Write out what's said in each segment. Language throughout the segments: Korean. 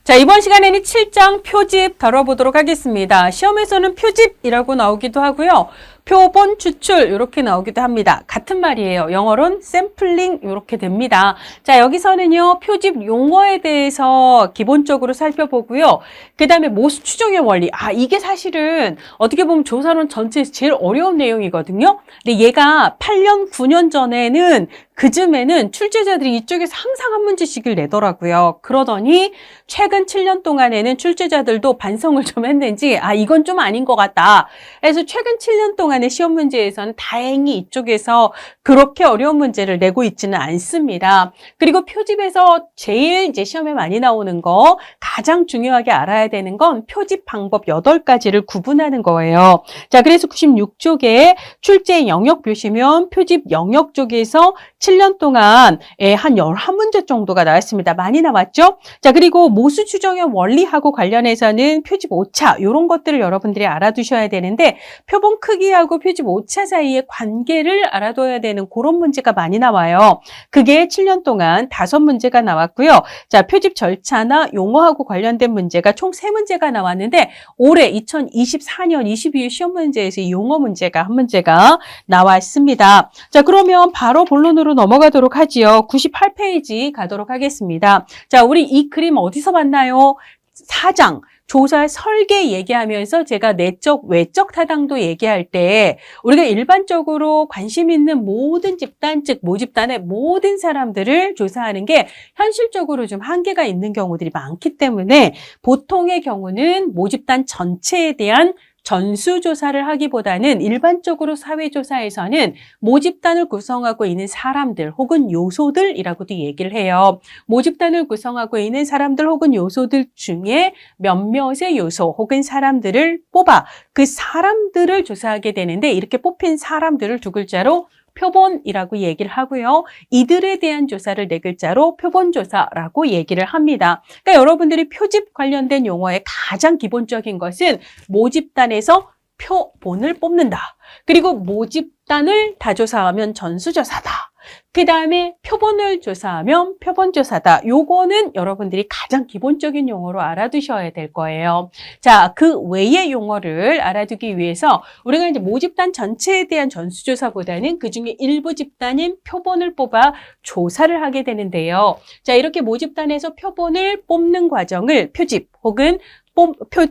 자, 이번 시간에는 7장 표집 다뤄보도록 하겠습니다. 시험에서는 표집이라고 나오기도 하고요. 표본 추출 이렇게 나오기도 합니다. 같은 말이에요. 영어로는 샘플링 이렇게 됩니다. 자, 여기서는요. 표집 용어에 대해서 기본적으로 살펴보고요. 그 다음에 모수 추정의 원리. 이게 사실은 어떻게 보면 조사론 전체에서 제일 어려운 내용이거든요. 근데 얘가 8년, 9년 전에는 그쯤에는 출제자들이 이쪽에서 항상 한 문제씩을 내더라고요. 그러더니 최근 7년 동안에는 출제자들도 반성을 좀 했는지 이건 좀 아닌 것 같다. 그래서 최근 7년 동안의 시험 문제에서는 다행히 이쪽에서 그렇게 어려운 문제를 내고 있지는 않습니다. 그리고 표집에서 제일 이제 시험에 많이 나오는 거 가장 중요하게 알아야 되는 건 표집 방법 8가지를 구분하는 거예요. 자, 그래서 96쪽에 출제 영역 보시면 표집 영역 쪽에서 7년 동안 한 11문제 정도가 나왔습니다. 많이 나왔죠? 자, 그리고 모수 추정의 원리하고 관련해서는 표집 오차 이런 것들을 여러분들이 알아두셔야 되는데 표본 크기하고 표집 오차 사이의 관계를 알아둬야 되는 그런 문제가 많이 나와요. 그게 7년 동안 5문제가 나왔고요. 자, 표집 절차나 용어하고 관련된 문제가 총 3문제가 나왔는데 올해 2024년 22회 시험 문제에서 이 용어 문제가 한 문제가 나왔습니다. 자, 그러면 바로 본론으로 넘어가도록 하지요. 98페이지 가도록 하겠습니다. 자, 우리 이 그림 어디서 봤나요? 4장. 조사 설계 얘기하면서 제가 내적, 외적 타당도 얘기할 때 우리가 일반적으로 관심 있는 모든 집단, 즉 모집단의 모든 사람들을 조사하는 게 현실적으로 좀 한계가 있는 경우들이 많기 때문에 보통의 경우는 모집단 전체에 대한 전수조사를 하기보다는 일반적으로 사회조사에서는 모집단을 구성하고 있는 사람들 혹은 요소들이라고도 얘기를 해요. 모집단을 구성하고 있는 사람들 혹은 요소들 중에 몇몇의 요소 혹은 사람들을 뽑아 그 사람들을 조사하게 되는데 이렇게 뽑힌 사람들을 2글자로 표본이라고 얘기를 하고요. 이들에 대한 조사를 4글자로 표본조사라고 얘기를 합니다. 그러니까 여러분들이 표집 관련된 용어의 가장 기본적인 것은 모집단에서 표본을 뽑는다. 그리고 모집단을 다 조사하면 전수조사다. 그 다음에 표본을 조사하면 표본조사다. 요거는 여러분들이 가장 기본적인 용어로 알아두셔야 될 거예요. 자, 그 외의 용어를 알아두기 위해서 우리가 이제 모집단 전체에 대한 전수조사보다는 그 중에 일부 집단인 표본을 뽑아 조사를 하게 되는데요. 자, 이렇게 모집단에서 표본을 뽑는 과정을 표집 혹은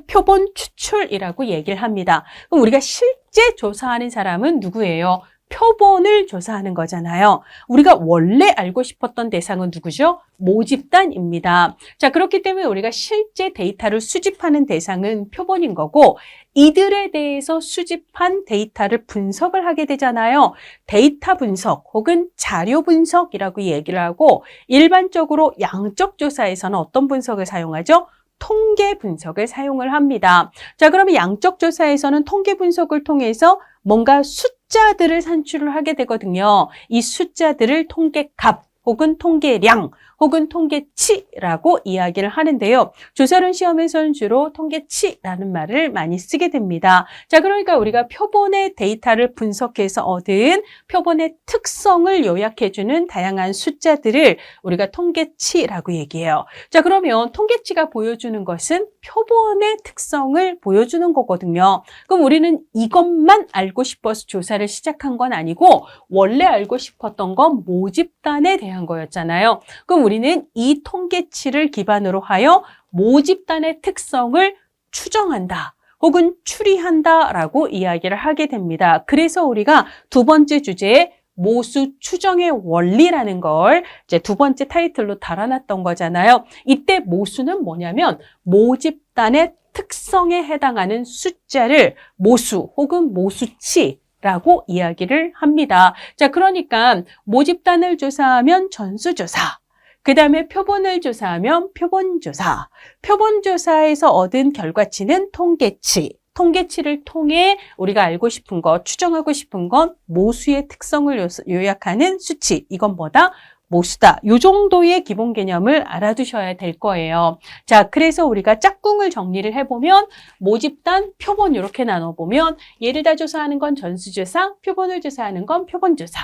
표본 추출이라고 얘기를 합니다. 그럼 우리가 실제 조사하는 사람은 누구예요? 표본을 조사하는 거잖아요. 우리가 원래 알고 싶었던 대상은 누구죠? 모집단입니다. 자, 그렇기 때문에 우리가 실제 데이터를 수집하는 대상은 표본인 거고 이들에 대해서 수집한 데이터를 분석을 하게 되잖아요. 데이터 분석 혹은 자료 분석이라고 얘기를 하고 일반적으로 양적 조사에서는 어떤 분석을 사용하죠? 통계 분석을 사용을 합니다. 자, 그러면 양적 조사에서는 통계 분석을 통해서 뭔가 숫자들을 산출을 하게 되거든요. 이 숫자들을 통계값 혹은 통계량 혹은 통계치라고 이야기를 하는데요. 조사론 시험에서는 주로 통계치라는 말을 많이 쓰게 됩니다. 자, 그러니까 우리가 표본의 데이터를 분석해서 얻은 표본의 특성을 요약해주는 다양한 숫자들을 우리가 통계치라고 얘기해요. 자, 그러면 통계치가 보여주는 것은 표본의 특성을 보여주는 거거든요. 그럼 우리는 이것만 알고 싶어서 조사를 시작한 건 아니고 원래 알고 싶었던 건 모집단에 대한 거였잖아요. 그럼 우리는 이 통계치를 기반으로 하여 모집단의 특성을 추정한다. 혹은 추리한다라고 이야기를 하게 됩니다. 그래서 우리가 2번째 주제에 모수 추정의 원리라는 걸 이제 2번째 타이틀로 달아놨던 거잖아요. 이때 모수는 뭐냐면 모집단의 특성에 해당하는 숫자를 모수 혹은 모수치 라고 이야기를 합니다. 자, 그러니까 모집단을 조사하면 전수조사, 그 다음에 표본을 조사하면 표본조사, 표본조사에서 얻은 결과치는 통계치, 통계치를 통해 우리가 알고 싶은 것, 추정하고 싶은 건 모수의 특성을 요약하는 수치, 이건 뭐다? 모수다. 이 정도의 기본 개념을 알아두셔야 될 거예요. 자, 그래서 우리가 짝꿍을 정리를 해보면 모집단, 표본 이렇게 나눠보면 얘를 다 조사하는 건 전수조사, 표본을 조사하는 건 표본조사.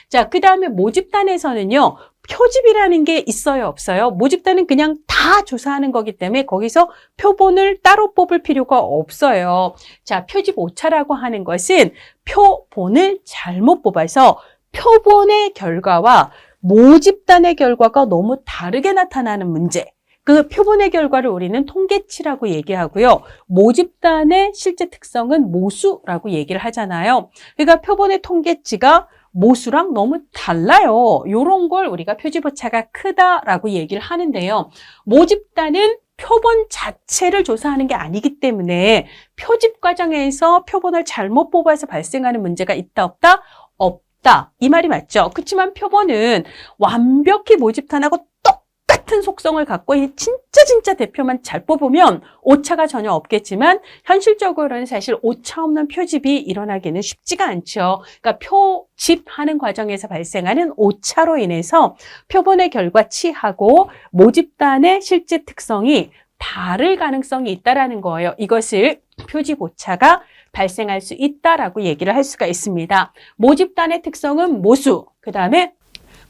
자, 그 다음에 모집단에서는요. 표집이라는 게 있어요, 없어요? 모집단은 그냥 다 조사하는 거기 때문에 거기서 표본을 따로 뽑을 필요가 없어요. 자, 표집 오차라고 하는 것은 표본을 잘못 뽑아서 표본의 결과와 모집단의 결과가 너무 다르게 나타나는 문제. 그 표본의 결과를 우리는 통계치라고 얘기하고요. 모집단의 실제 특성은 모수라고 얘기를 하잖아요. 그러니까 표본의 통계치가 모수랑 너무 달라요. 이런 걸 우리가 표집오차가 크다라고 얘기를 하는데요. 모집단은 표본 자체를 조사하는 게 아니기 때문에 표집 과정에서 표본을 잘못 뽑아서 발생하는 문제가 있다 없다? 없다. 이 말이 맞죠? 그렇지만 표본은 완벽히 모집단하고 똑같은 속성을 갖고 진짜 대표만 잘 뽑으면 오차가 전혀 없겠지만 현실적으로는 사실 오차 없는 표집이 일어나기는 쉽지가 않죠. 그러니까 표집하는 과정에서 발생하는 오차로 인해서 표본의 결과치하고 모집단의 실제 특성이 다를 가능성이 있다라는 거예요. 이것을 표집 오차가 발생할 수 있다라고 얘기를 할 수가 있습니다. 모집단의 특성은 모수, 그 다음에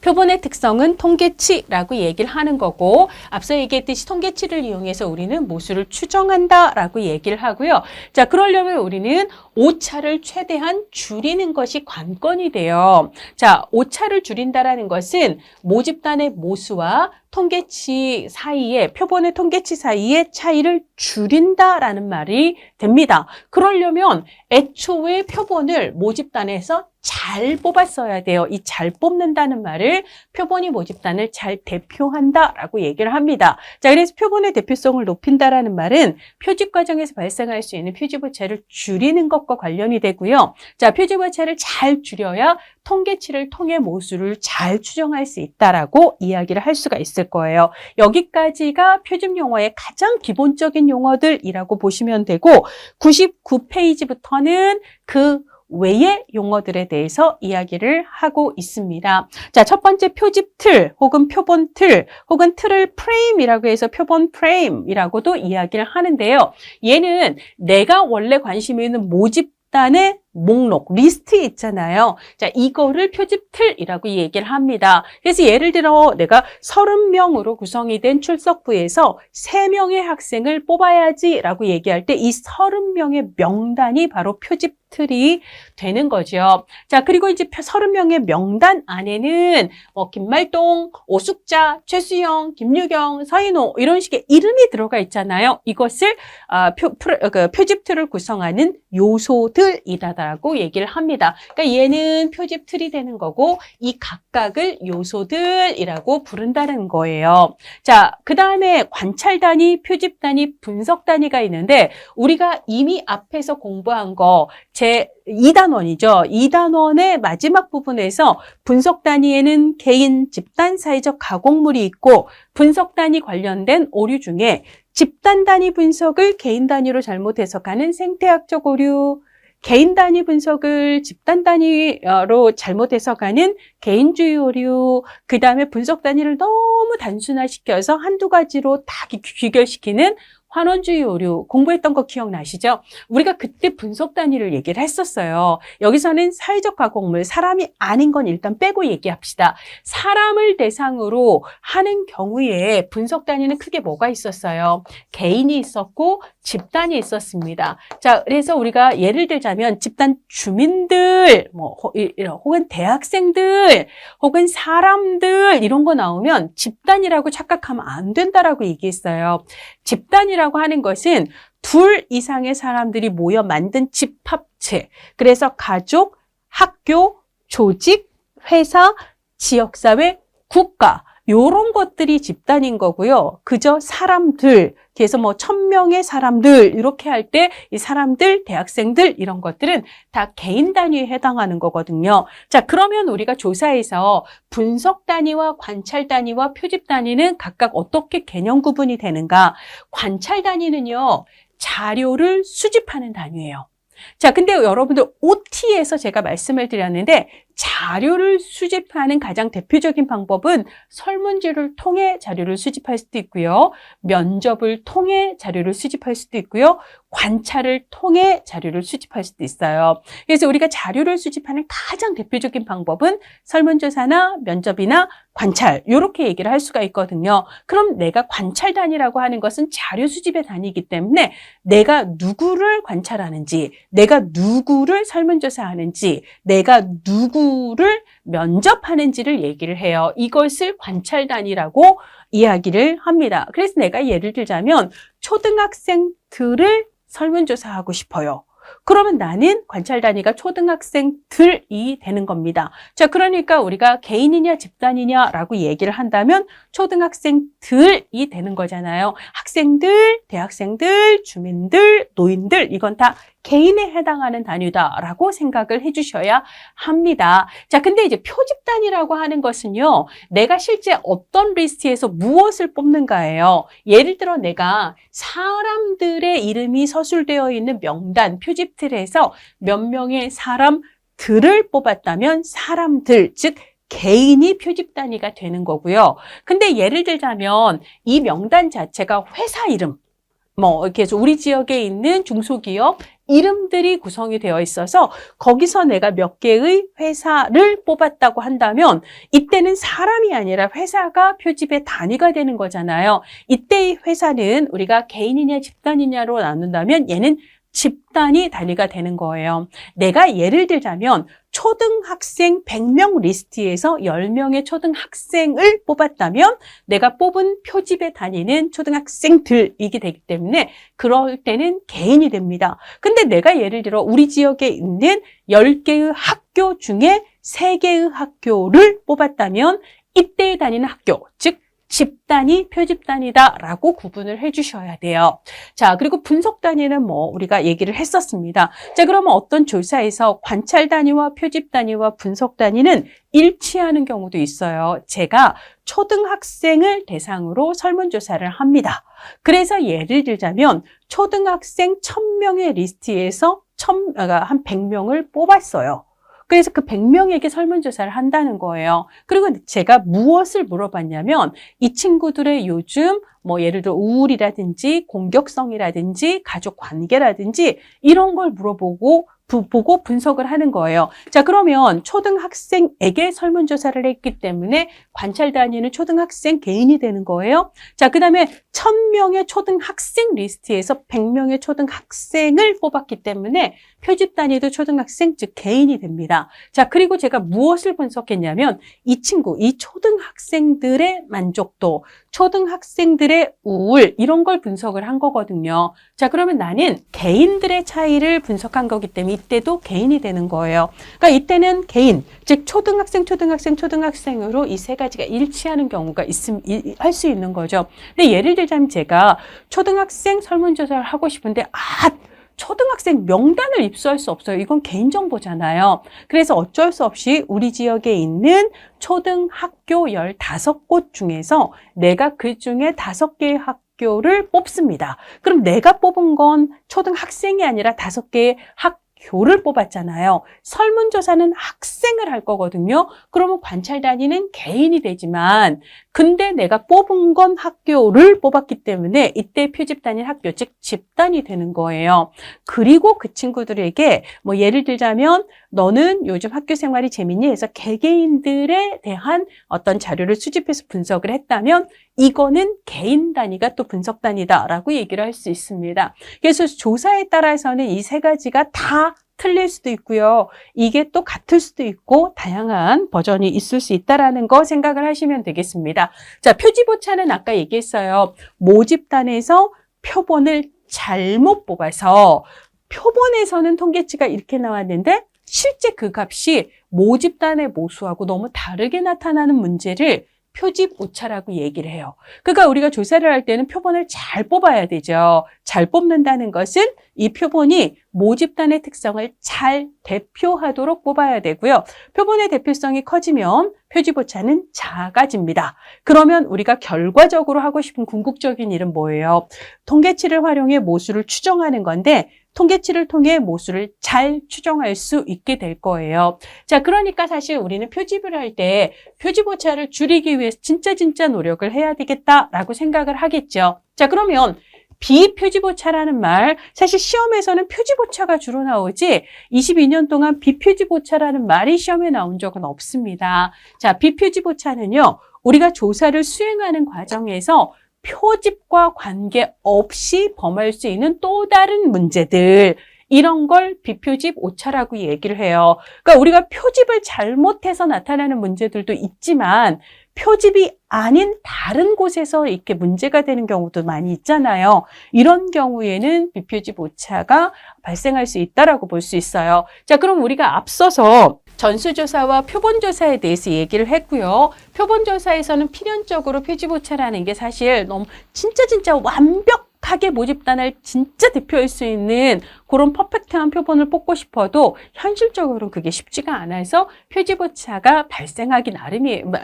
표본의 특성은 통계치라고 얘기를 하는 거고 앞서 얘기했듯이 통계치를 이용해서 우리는 모수를 추정한다라고 얘기를 하고요. 자, 그러려면 우리는 오차를 최대한 줄이는 것이 관건이 돼요. 자, 오차를 줄인다라는 것은 모집단의 모수와 통계치 사이에, 표본의 통계치 사이의 차이를 줄인다라는 말이 됩니다. 그러려면 애초에 표본을 모집단에서 잘 뽑았어야 돼요. 이 잘 뽑는다는 말을 표본이 모집단을 잘 대표한다라고 얘기를 합니다. 자, 그래서 표본의 대표성을 높인다라는 말은 표집 과정에서 발생할 수 있는 표집 오차를 줄이는 것과 관련이 되고요. 자, 표집 오차를 잘 줄여야 통계치를 통해 모수를 잘 추정할 수 있다라고 이야기를 할 수가 있을 거예요. 여기까지가 표집 용어의 가장 기본적인 용어들이라고 보시면 되고 99페이지부터는 그 외의 용어들에 대해서 이야기를 하고 있습니다. 자, 첫 번째 표집 틀 혹은 표본 틀 혹은 틀을 프레임이라고 해서 표본 프레임이라고도 이야기를 하는데요. 얘는 내가 원래 관심이 있는 모집단의 목록, 리스트 있잖아요. 자, 이거를 표집 틀이라고 얘기를 합니다. 그래서 예를 들어 내가 30명으로 구성이 된 출석부에서 3명의 학생을 뽑아야지라고 얘기할 때 이 30명의 명단이 바로 표집 틀이 되는 거죠. 자, 그리고 이제 30명의 명단 안에는 김말동, 오숙자, 최수영, 김유경, 서인호 이런 식의 이름이 들어가 있잖아요. 이것을 표집 틀을 구성하는 요소들이다라고 얘기를 합니다. 그러니까 얘는 표집 틀이 되는 거고 이 각각을 요소들이라고 부른다는 거예요. 자, 그 다음에 관찰 단위, 표집 단위, 분석 단위가 있는데 우리가 이미 앞에서 공부한 거 제 2단원이죠. 2단원의 마지막 부분에서 분석 단위에는 개인, 집단, 사회적 가공물이 있고 분석 단위 관련된 오류 중에 집단 단위 분석을 개인 단위로 잘못 해석하는 생태학적 오류, 개인 단위 분석을 집단 단위로 잘못 해석하는 개인주의 오류, 그 다음에 분석 단위를 너무 단순화시켜서 한두 가지로 다 귀결시키는 환원주의 오류 공부했던 거 기억나시죠? 우리가 그때 분석 단위를 얘기를 했었어요. 여기서는 사회적 가공물, 사람이 아닌 건 일단 빼고 얘기합시다. 사람을 대상으로 하는 경우에 분석 단위는 크게 뭐가 있었어요? 개인이 있었고 집단이 있었습니다. 자, 그래서 우리가 예를 들자면 집단 주민들, 혹은 대학생들, 혹은 사람들 이런 거 나오면 집단이라고 착각하면 안 된다라고 얘기했어요. 집단이라고 하는 것은 2 이상의 사람들이 모여 만든 집합체. 그래서 가족, 학교, 조직, 회사, 지역사회, 국가 이런 것들이 집단인 거고요. 그저 사람들, 그래서 1000명의 사람들 이렇게 할 때 이 사람들, 대학생들 이런 것들은 다 개인 단위에 해당하는 거거든요. 자, 그러면 우리가 조사에서 분석 단위와 관찰 단위와 표집 단위는 각각 어떻게 개념 구분이 되는가? 관찰 단위는요, 자료를 수집하는 단위예요. 자, 근데 여러분들 OT에서 제가 말씀을 드렸는데 자료를 수집하는 가장 대표적인 방법은 설문지를 통해 자료를 수집할 수도 있고요. 면접을 통해 자료를 수집할 수도 있고요. 관찰을 통해 자료를 수집할 수도 있어요. 그래서 우리가 자료를 수집하는 가장 대표적인 방법은 설문조사나 면접이나 관찰, 이렇게 얘기를 할 수가 있거든요. 그럼 내가 관찰단이라고 하는 것은 자료 수집의 단위이기 때문에 내가 누구를 관찰하는지, 내가 누구를 설문조사하는지, 내가 누구를 면접하는지를 얘기를 해요. 이것을 관찰단이라고 이야기를 합니다. 그래서 내가 예를 들자면 초등학생들을 설문조사하고 싶어요. 그러면 나는 관찰 단위가 초등학생들이 되는 겁니다. 자, 그러니까 우리가 개인이냐 집단이냐라고 얘기를 한다면 초등학생들이 되는 거잖아요. 학생들, 대학생들, 주민들, 노인들, 이건 다 개인에 해당하는 단위다라고 생각을 해주셔야 합니다. 자, 근데 이제 표집 단위라고 하는 것은요, 내가 실제 어떤 리스트에서 무엇을 뽑는가예요. 예를 들어 내가 사람들의 이름이 서술되어 있는 명단, 표집틀에서 몇 명의 사람들을 뽑았다면 사람들, 즉 개인이 표집 단위가 되는 거고요. 근데 예를 들자면 이 명단 자체가 회사 이름, 이렇게 해서 우리 지역에 있는 중소기업 이름들이 구성이 되어 있어서 거기서 내가 몇 개의 회사를 뽑았다고 한다면 이때는 사람이 아니라 회사가 표집의 단위가 되는 거잖아요. 이때의 회사는 우리가 개인이냐 집단이냐로 나눈다면 얘는 집단이 단위가 되는 거예요. 내가 예를 들자면 초등학생 100명 리스트에서 10명의 초등학생을 뽑았다면 내가 뽑은 표집의 단위는 초등학생들이게 되기 때문에 그럴 때는 개인이 됩니다. 근데 내가 예를 들어 우리 지역에 있는 10개의 학교 중에 3개의 학교를 뽑았다면 이때의 단위는 학교, 즉 집단위, 표집단위다라고 구분을 해주셔야 돼요. 자, 그리고 분석 단위는 우리가 얘기를 했었습니다. 자, 그러면 어떤 조사에서 관찰 단위와 표집 단위와 분석 단위는 일치하는 경우도 있어요. 제가 초등학생을 대상으로 설문조사를 합니다. 그래서 예를 들자면 초등학생 1000명의 리스트에서 한 100명을 뽑았어요. 그래서 그 100명에게 설문조사를 한다는 거예요. 그리고 제가 무엇을 물어봤냐면 이 친구들의 요즘 예를 들어 우울이라든지 공격성이라든지 가족 관계라든지 이런 걸 물어보고 보고 분석을 하는 거예요. 자, 그러면 초등학생에게 설문조사를 했기 때문에 관찰 단위는 초등학생 개인이 되는 거예요. 자, 그 다음에 1000명의 초등학생 리스트에서 100명의 초등학생을 뽑았기 때문에 표집 단위도 초등학생, 즉 개인이 됩니다. 자, 그리고 제가 무엇을 분석했냐면 이 초등학생들의 만족도, 초등학생들의 우울 이런 걸 분석을 한 거거든요. 자, 그러면 나는 개인들의 차이를 분석한 거기 때문에 이때도 개인이 되는 거예요. 그러니까 이때는 개인, 즉 초등학생으로 이 세 가지가 일치하는 경우가 할 수 있는 거죠. 근데 예를 들자면 제가 초등학생 설문조사를 하고 싶은데 초등학생 명단을 입수할 수 없어요. 이건 개인정보잖아요. 그래서 어쩔 수 없이 우리 지역에 있는 초등학교 15곳 중에서 내가 그 중에 5개의 학교를 뽑습니다. 그럼 내가 뽑은 건 초등학생이 아니라 5개의 학교를 뽑았잖아요. 설문조사는 학생을 할 거거든요. 그러면 관찰 단위는 개인이 되지만 근데 내가 뽑은 건 학교를 뽑았기 때문에 이때 표집 단위 학교, 즉 집단이 되는 거예요. 그리고 그 친구들에게 예를 들자면 너는 요즘 학교 생활이 재밌니? 해서 개개인들에 대한 어떤 자료를 수집해서 분석을 했다면 이거는 개인 단위가 또 분석 단위다라고 얘기를 할 수 있습니다. 그래서 조사에 따라서는 이 세 가지가 다 틀릴 수도 있고요. 이게 또 같을 수도 있고 다양한 버전이 있을 수 있다라는 거 생각을 하시면 되겠습니다. 자, 표집 오차는 아까 얘기했어요. 모집단에서 표본을 잘못 뽑아서 표본에서는 통계치가 이렇게 나왔는데 실제 그 값이 모집단의 모수하고 너무 다르게 나타나는 문제를 표집 오차라고 얘기를 해요. 그러니까 우리가 조사를 할 때는 표본을 잘 뽑아야 되죠. 잘 뽑는다는 것은 이 표본이 모집단의 특성을 잘 대표하도록 뽑아야 되고요. 표본의 대표성이 커지면 표집 오차는 작아집니다. 그러면 우리가 결과적으로 하고 싶은 궁극적인 일은 뭐예요? 통계치를 활용해 모수를 추정하는 건데 통계치를 통해 모수를 잘 추정할 수 있게 될 거예요. 자, 그러니까 사실 우리는 표집을 할 때 표집 오차를 줄이기 위해서 진짜 노력을 해야 되겠다라고 생각을 하겠죠. 자, 그러면 비표집오차라는 말, 사실 시험에서는 표집오차가 주로 나오지 22년 동안 비표집오차라는 말이 시험에 나온 적은 없습니다. 자, 비표집오차는요, 우리가 조사를 수행하는 과정에서 표집과 관계없이 범할 수 있는 또 다른 문제들, 이런 걸 비표집 오차라고 얘기를 해요. 그러니까 우리가 표집을 잘못해서 나타나는 문제들도 있지만 표집이 아닌 다른 곳에서 이렇게 문제가 되는 경우도 많이 있잖아요. 이런 경우에는 비표집 오차가 발생할 수 있다라고 볼 수 있어요. 자, 그럼 우리가 앞서서 전수조사와 표본조사에 대해서 얘기를 했고요. 표본조사에서는 필연적으로 표집오차라는 게 사실 너무 진짜 완벽하게 모집단을 진짜 대표할 수 있는 그런 퍼펙트한 표본을 뽑고 싶어도 현실적으로는 그게 쉽지가 않아서 표집오차가 발생하기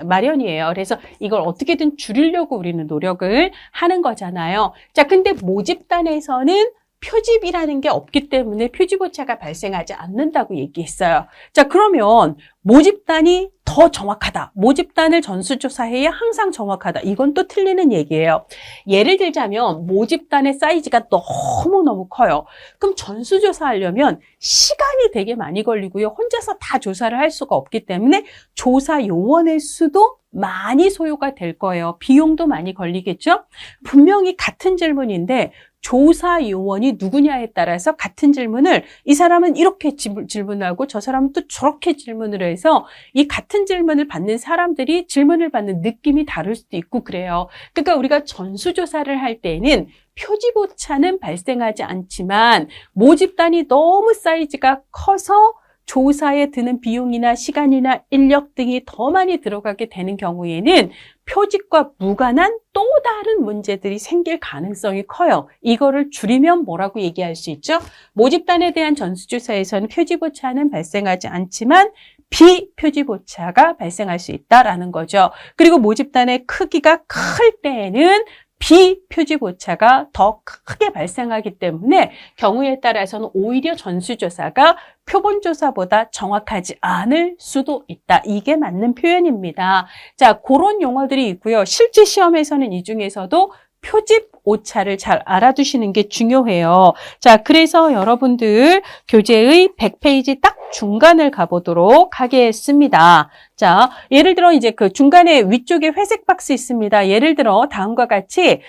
마련이에요. 그래서 이걸 어떻게든 줄이려고 우리는 노력을 하는 거잖아요. 자, 근데 모집단에서는 표집이라는 게 없기 때문에 표집오차가 발생하지 않는다고 얘기했어요. 자, 그러면 모집단이 더 정확하다. 모집단을 전수조사해야 항상 정확하다. 이건 또 틀리는 얘기예요. 예를 들자면 모집단의 사이즈가 너무너무 커요. 그럼 전수조사하려면 시간이 되게 많이 걸리고요. 혼자서 다 조사를 할 수가 없기 때문에 조사 요원의 수도 많이 소요가 될 거예요. 비용도 많이 걸리겠죠? 분명히 같은 질문인데 조사 요원이 누구냐에 따라서 같은 질문을 이 사람은 이렇게 질문하고 저 사람은 또 저렇게 질문을 해서 이 같은 질문을 받는 사람들이 질문을 받는 느낌이 다를 수도 있고 그래요. 그러니까 우리가 전수조사를 할 때는 표집오차는 발생하지 않지만 모집단이 너무 사이즈가 커서 조사에 드는 비용이나 시간이나 인력 등이 더 많이 들어가게 되는 경우에는 표집과 무관한 또 다른 문제들이 생길 가능성이 커요. 이거를 줄이면 뭐라고 얘기할 수 있죠? 모집단에 대한 전수조사에서는 표집오차는 발생하지 않지만 비표집오차가 발생할 수 있다라는 거죠. 그리고 모집단의 크기가 클 때에는 비표집오차가 더 크게 발생하기 때문에 경우에 따라서는 오히려 전수조사가 표본조사보다 정확하지 않을 수도 있다. 이게 맞는 표현입니다. 자, 그런 용어들이 있고요. 실제 시험에서는 이 중에서도 표집 오차를 잘 알아두시는 게 중요해요. 자, 그래서 여러분들 교재의 100페이지 딱 중간을 가보도록 하겠습니다. 자, 예를 들어 이제 그 중간에 위쪽에 회색 박스 있습니다. 예를 들어 다음과 같이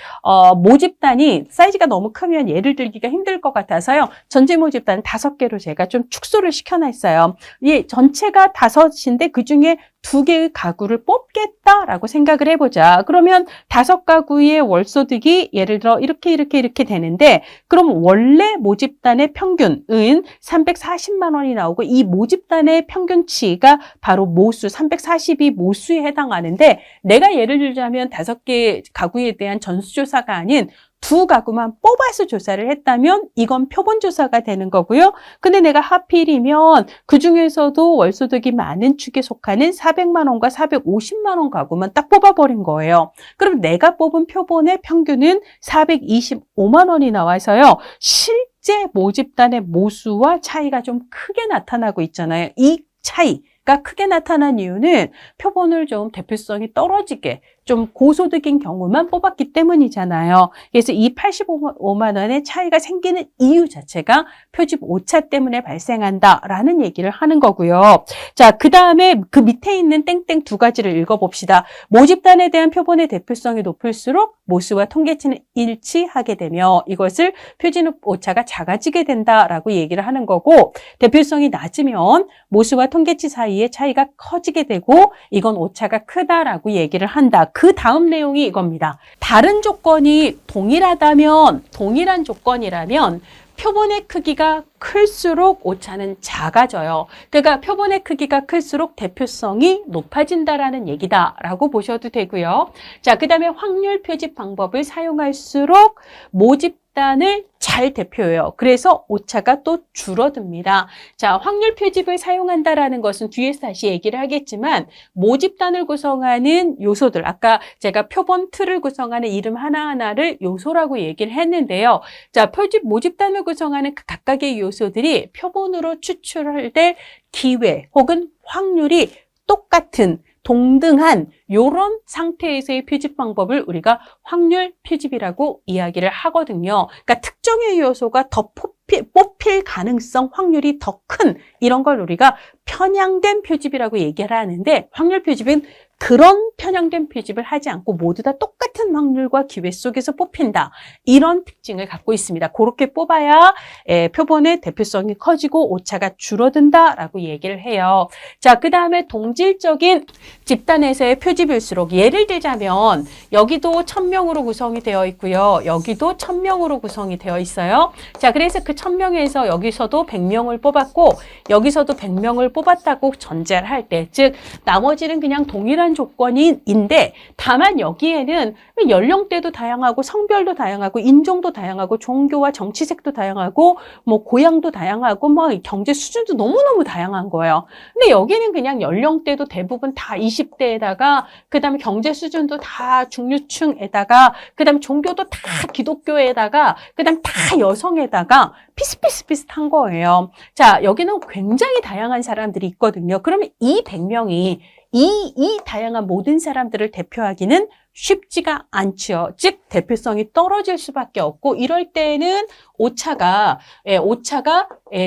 모집단이 사이즈가 너무 크면 예를 들기가 힘들 것 같아서요. 전체 모집단 5개로 제가 좀 축소를 시켜놨어요. 예, 전체가 5인데 그중에 2개의 가구를 뽑겠다라고 생각을 해보자. 그러면 5가구의 월소득이 예를 들어 이렇게 되는데 그럼 원래 모집단의 평균은 340만 원이 나오고 이 모집단의 평균치가 바로 모수 340이 모수에 해당하는데 내가 예를 들자면 5개 가구에 대한 전수조사가 아닌 2가구만 뽑아서 조사를 했다면 이건 표본조사가 되는 거고요. 근데 내가 하필이면 그중에서도 월소득이 많은 축에 속하는 400만 원과 450만 원 가구만 딱 뽑아버린 거예요. 그럼 내가 뽑은 표본의 평균은 425만 원이 나와서요. 실제 모집단의 모수와 차이가 좀 크게 나타나고 있잖아요. 이 차이가 크게 나타난 이유는 표본을 좀 대표성이 떨어지게 좀 고소득인 경우만 뽑았기 때문이잖아요. 그래서 이 85만 원의 차이가 생기는 이유 자체가 표집 오차 때문에 발생한다라는 얘기를 하는 거고요. 자, 그 다음에 그 밑에 있는 땡땡 2가지를 읽어봅시다. 모집단에 대한 표본의 대표성이 높을수록 모수와 통계치는 일치하게 되며 이것을 표집 오차가 작아지게 된다라고 얘기를 하는 거고 대표성이 낮으면 모수와 통계치 사이의 차이가 커지게 되고 이건 오차가 크다라고 얘기를 한다. 그 다음 내용이 이겁니다. 다른 조건이 동일한 조건이라면 표본의 크기가 클수록 오차는 작아져요. 그러니까 표본의 크기가 클수록 대표성이 높아진다라는 얘기다라고 보셔도 되고요. 자, 그 다음에 확률 표집 방법을 사용할수록 모집 모집단을 잘 대표해요. 그래서 오차가 또 줄어듭니다. 자, 확률 표집을 사용한다라는 것은 뒤에서 다시 얘기를 하겠지만 모집단을 구성하는 요소들, 아까 제가 표본 틀을 구성하는 이름 하나하나를 요소라고 얘기를 했는데요. 자, 표집 모집단을 구성하는 그 각각의 요소들이 표본으로 추출될 기회 혹은 확률이 똑같은 동등한 이런 상태에서의 표집 방법을 우리가 확률 표집이라고 이야기를 하거든요. 그러니까 특정의 요소가 더 뽑힐 가능성, 확률이 더 큰 이런 걸 우리가 편향된 표집이라고 얘기를 하는데 확률 표집은 그런 편향된 표집을 하지 않고 모두 다 똑같은 확률과 기회 속에서 뽑힌다. 이런 특징을 갖고 있습니다. 그렇게 뽑아야 표본의 대표성이 커지고 오차가 줄어든다라고 얘기를 해요. 자, 그 다음에 동질적인 집단에서의 표집일수록 예를 들자면 여기도 1000명으로 구성이 되어 있고요. 여기도 1000명으로 구성이 되어 있어요. 자, 그래서 그 1000명에서 여기서도 100명을 뽑았고 여기서도 100명을 뽑았다고 전제를 할 때, 즉 나머지는 그냥 동일한 조건인데 다만 여기에는 연령대도 다양하고 성별도 다양하고 인종도 다양하고 종교와 정치색도 다양하고 뭐 고향도 다양하고 뭐 경제 수준도 너무너무 다양한 거예요. 근데 여기는 그냥 연령대도 대부분 다 20대에다가 그다음에 경제 수준도 다 중류층에다가 그다음에 종교도 다 기독교에다가 그다음에 다 여성에다가 비슷비슷한 거예요. 자, 여기는 굉장히 다양한 사람들이 있거든요. 그러면 이 100명이 이 다양한 모든 사람들을 대표하기는 쉽지가 않죠. 즉 대표성이 떨어질 수밖에 없고 이럴 때는 오차가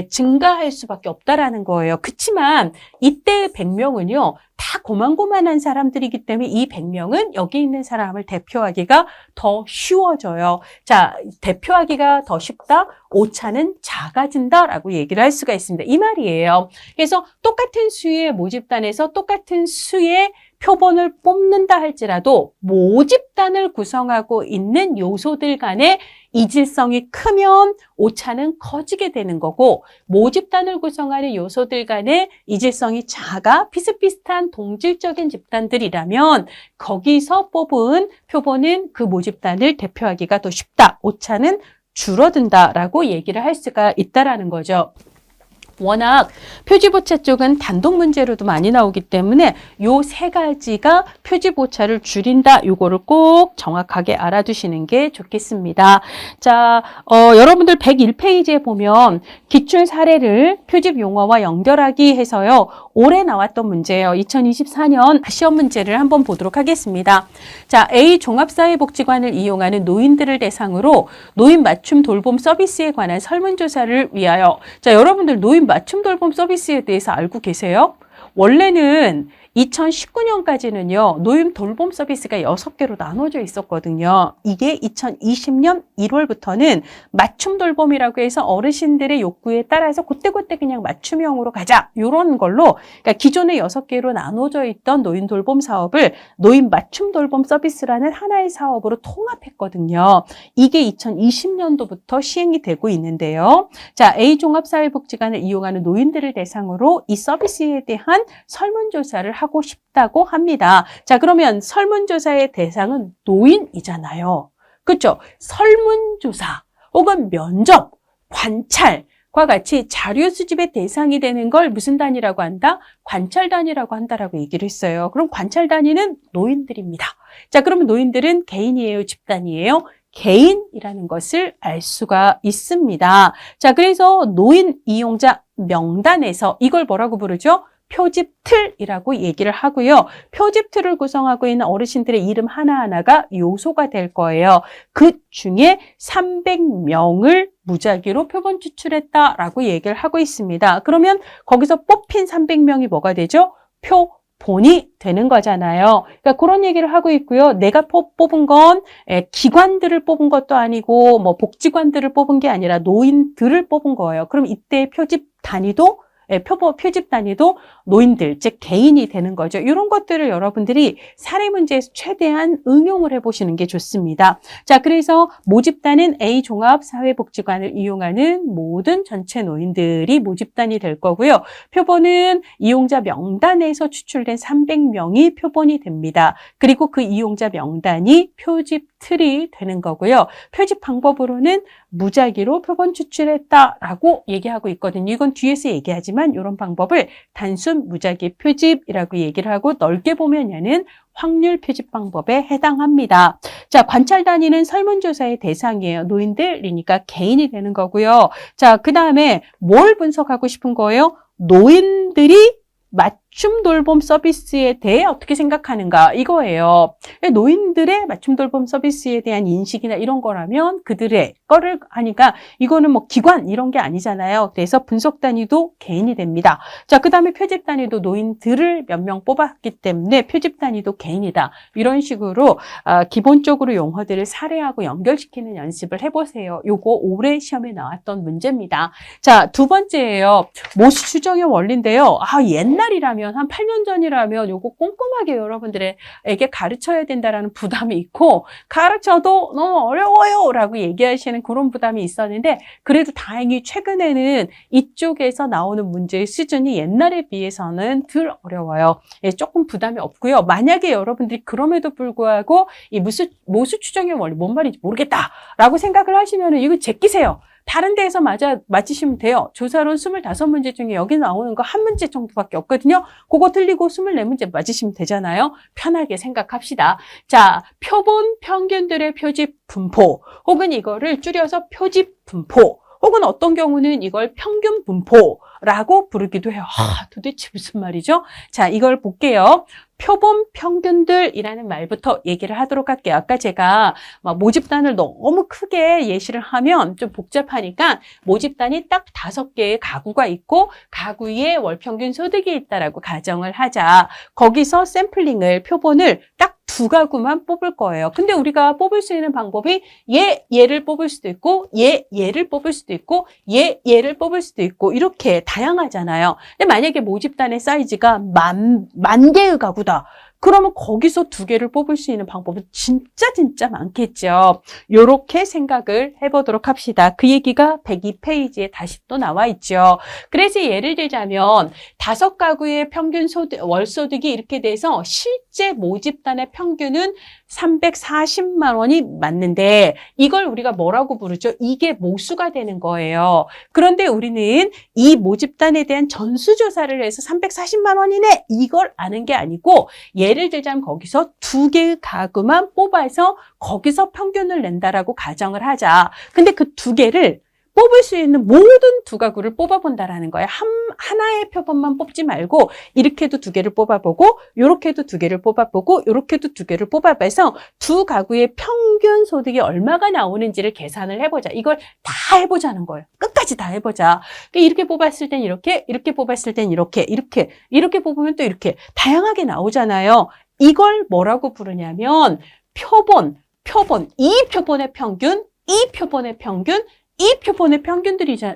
증가할 수밖에 없다라는 거예요. 그렇지만 이때 100명은요. 다 고만고만한 사람들이기 때문에 이 100명은 여기 있는 사람을 대표하기가 더 쉬워져요. 자, 대표하기가 더 쉽다. 오차는 작아진다라고 얘기를 할 수가 있습니다. 이 말이에요. 그래서 똑같은 수의 모집단에서 똑같은 수의 표본을 뽑는다 할지라도 모집단을 구성하고 있는 요소들 간의 이질성이 크면 오차는 커지게 되는 거고 모집단을 구성하는 요소들 간의 이질성이 작아 비슷비슷한 동질적인 집단들이라면 거기서 뽑은 표본은 그 모집단을 대표하기가 더 쉽다. 오차는 줄어든다라고 얘기를 할 수가 있다라는 거죠. 워낙 표집오차 쪽은 단독 문제로도 많이 나오기 때문에 요 세 가지가 표집오차를 줄인다. 요거를 꼭 정확하게 알아두시는 게 좋겠습니다. 자, 여러분들 101페이지에 보면 기출 사례를 표집 용어와 연결하기 해서요. 올해 나왔던 문제예요. 2024년 시험 문제를 한번 보도록 하겠습니다. 자, A 종합사회복지관을 이용하는 노인들을 대상으로 노인 맞춤 돌봄 서비스에 관한 설문조사를 위하여 자, 여러분들 노인 맞춤 돌봄 서비스에 대해서 알고 계세요? 원래는 2019년까지는요, 노인 돌봄 서비스가 6개로 나눠져 있었거든요. 이게 2020년 1월부터는 맞춤 돌봄이라고 해서 어르신들의 욕구에 따라서 그때그때 그냥 맞춤형으로 가자. 이런 걸로, 그러니까 기존에 6개로 나눠져 있던 노인 돌봄 사업을 노인 맞춤 돌봄 서비스라는 하나의 사업으로 통합했거든요. 이게 2020년도부터 시행이 되고 있는데요. 자, A종합사회복지관을 이용하는 노인들을 대상으로 이 서비스에 대한 설문조사를 하고 싶다고 합니다. 자, 그러면 설문조사의 대상은 노인이잖아요. 그렇죠? 설문조사 혹은 면접, 관찰과 같이 자료 수집의 대상이 되는 걸 무슨 단위라고 한다? 관찰 단위라고 한다라고 얘기를 했어요. 그럼 관찰 단위는 노인들입니다. 자, 그러면 노인들은 개인이에요? 집단이에요? 개인이라는 것을 알 수가 있습니다. 자, 그래서 노인 이용자 명단에서 이걸 뭐라고 부르죠? 표집틀이라고 얘기를 하고요. 표집틀을 구성하고 있는 어르신들의 이름 하나하나가 요소가 될 거예요. 그 중에 300명을 무작위로 표본 추출했다라고 얘기를 하고 있습니다. 그러면 거기서 뽑힌 300명이 뭐가 되죠? 표본이 되는 거잖아요. 그러니까 그런 얘기를 하고 있고요. 내가 뽑은 건 기관들을 뽑은 것도 아니고 뭐 복지관들을 뽑은 게 아니라 노인들을 뽑은 거예요. 그럼 이때 표집 단위도 표집 단위도 노인들, 즉 개인이 되는 거죠. 이런 것들을 여러분들이 사례 문제에서 최대한 응용을 해보시는 게 좋습니다. 자, 그래서 모집단은 A 종합사회복지관을 이용하는 모든 전체 노인들이 모집단이 될 거고요. 표본은 이용자 명단에서 추출된 300명이 표본이 됩니다. 그리고 그 이용자 명단이 표집 틀이 되는 거고요. 표집 방법으로는 무작위로 표본 추출했다라고 얘기하고 있거든요. 이건 뒤에서 얘기하지만 이런 방법을 단순 무작위 표집이라고 얘기를 하고 넓게 보면 얘는 확률 표집 방법에 해당합니다. 자, 관찰 단위는 설문조사의 대상이에요. 노인들이니까 개인이 되는 거고요. 자, 그 다음에 뭘 분석하고 싶은 거예요? 노인들이 맞춤 돌봄 서비스에 대해 어떻게 생각하는가 이거예요. 노인들의 맞춤 돌봄 서비스에 대한 인식이나 이런 거라면 그들의 거를 하니까 이거는 뭐 기관 이런 게 아니잖아요. 그래서 분석 단위도 개인이 됩니다. 자, 그 다음에 표집 단위도 노인들을 몇 명 뽑았기 때문에 표집 단위도 개인이다. 이런 식으로 기본적으로 용어들을 사례하고 연결시키는 연습을 해보세요. 요거 올해 시험에 나왔던 문제입니다. 자, 두 번째예요. 모수 추정의 원리인데요. 옛날이라면 한 8년 전이라면 요거 꼼꼼하게 여러분들에게 가르쳐야 된다라는 부담이 있고 가르쳐도 너무 어려워요 라고 얘기하시는 그런 부담이 있었는데 그래도 다행히 최근에는 이쪽에서 나오는 문제의 수준이 옛날에 비해서는 덜 어려워요. 조금 부담이 없고요. 만약에 여러분들이 그럼에도 불구하고 이 모수 추정의 원리 뭔 말인지 모르겠다라고 생각을 하시면 이거 제끼세요. 다른 데에서 맞히시면 돼요. 조사론 25문제 중에 여기 나오는 거 한 문제 정도밖에 없거든요. 그거 틀리고 24문제 맞으시면 되잖아요. 편하게 생각합시다. 자, 표본 평균들의 표집 분포 혹은 이거를 줄여서 표집 분포 혹은 어떤 경우는 이걸 평균 분포라고 부르기도 해요. 도대체 무슨 말이죠? 자, 이걸 볼게요. 표본 평균들이라는 말부터 얘기를 하도록 할게요. 아까 제가 모집단을 너무 크게 예시를 하면 좀 복잡하니까 모집단이 딱 5개의 가구가 있고 가구에 월평균 소득이 있다라고 가정을 하자. 거기서 샘플링을 표본을 딱 2가구만 뽑을 거예요. 근데 우리가 뽑을 수 있는 방법이 얘를 뽑을 수도 있고 얘를 뽑을 수도 있고 얘를 뽑을 수도 있고 이렇게 다양하잖아요. 근데 만약에 모집단의 사이즈가 만 개의 가구다. 그러면 거기서 2개를 뽑을 수 있는 방법은 진짜 많겠죠. 이렇게 생각을 해보도록 합시다. 그 얘기가 102페이지에 다시 또 나와 있죠. 그래서 예를 들자면 5가구의 평균 월소득이 이렇게 돼서 실제 모집단의 평균은 340만 원이 맞는데 이걸 우리가 뭐라고 부르죠? 이게 모수가 되는 거예요. 그런데 우리는 이 모집단에 대한 전수조사를 해서 340만 원이네 이걸 아는 게 아니고 예를 들자면 거기서 2개의 가구만 뽑아서 거기서 평균을 낸다라고 가정을 하자. 근데 그 2개를 뽑을 수 있는 모든 2가구를 뽑아본다라는 거예요. 하나의 표본만 뽑지 말고 이렇게도 2개를 뽑아보고 이렇게도 2개를 뽑아보고 이렇게도 2개를 뽑아봐서 2가구의 평균 소득이 얼마가 나오는지를 계산을 해보자. 이걸 다 해보자는 거예요. 끝까지 다 해보자. 이렇게 뽑았을 땐 이렇게 뽑았을 땐 이렇게 뽑으면 또 이렇게 다양하게 나오잖아요. 이걸 뭐라고 부르냐면 표본, 이 표본의 평균, 이 표본의 평균, 이 표본의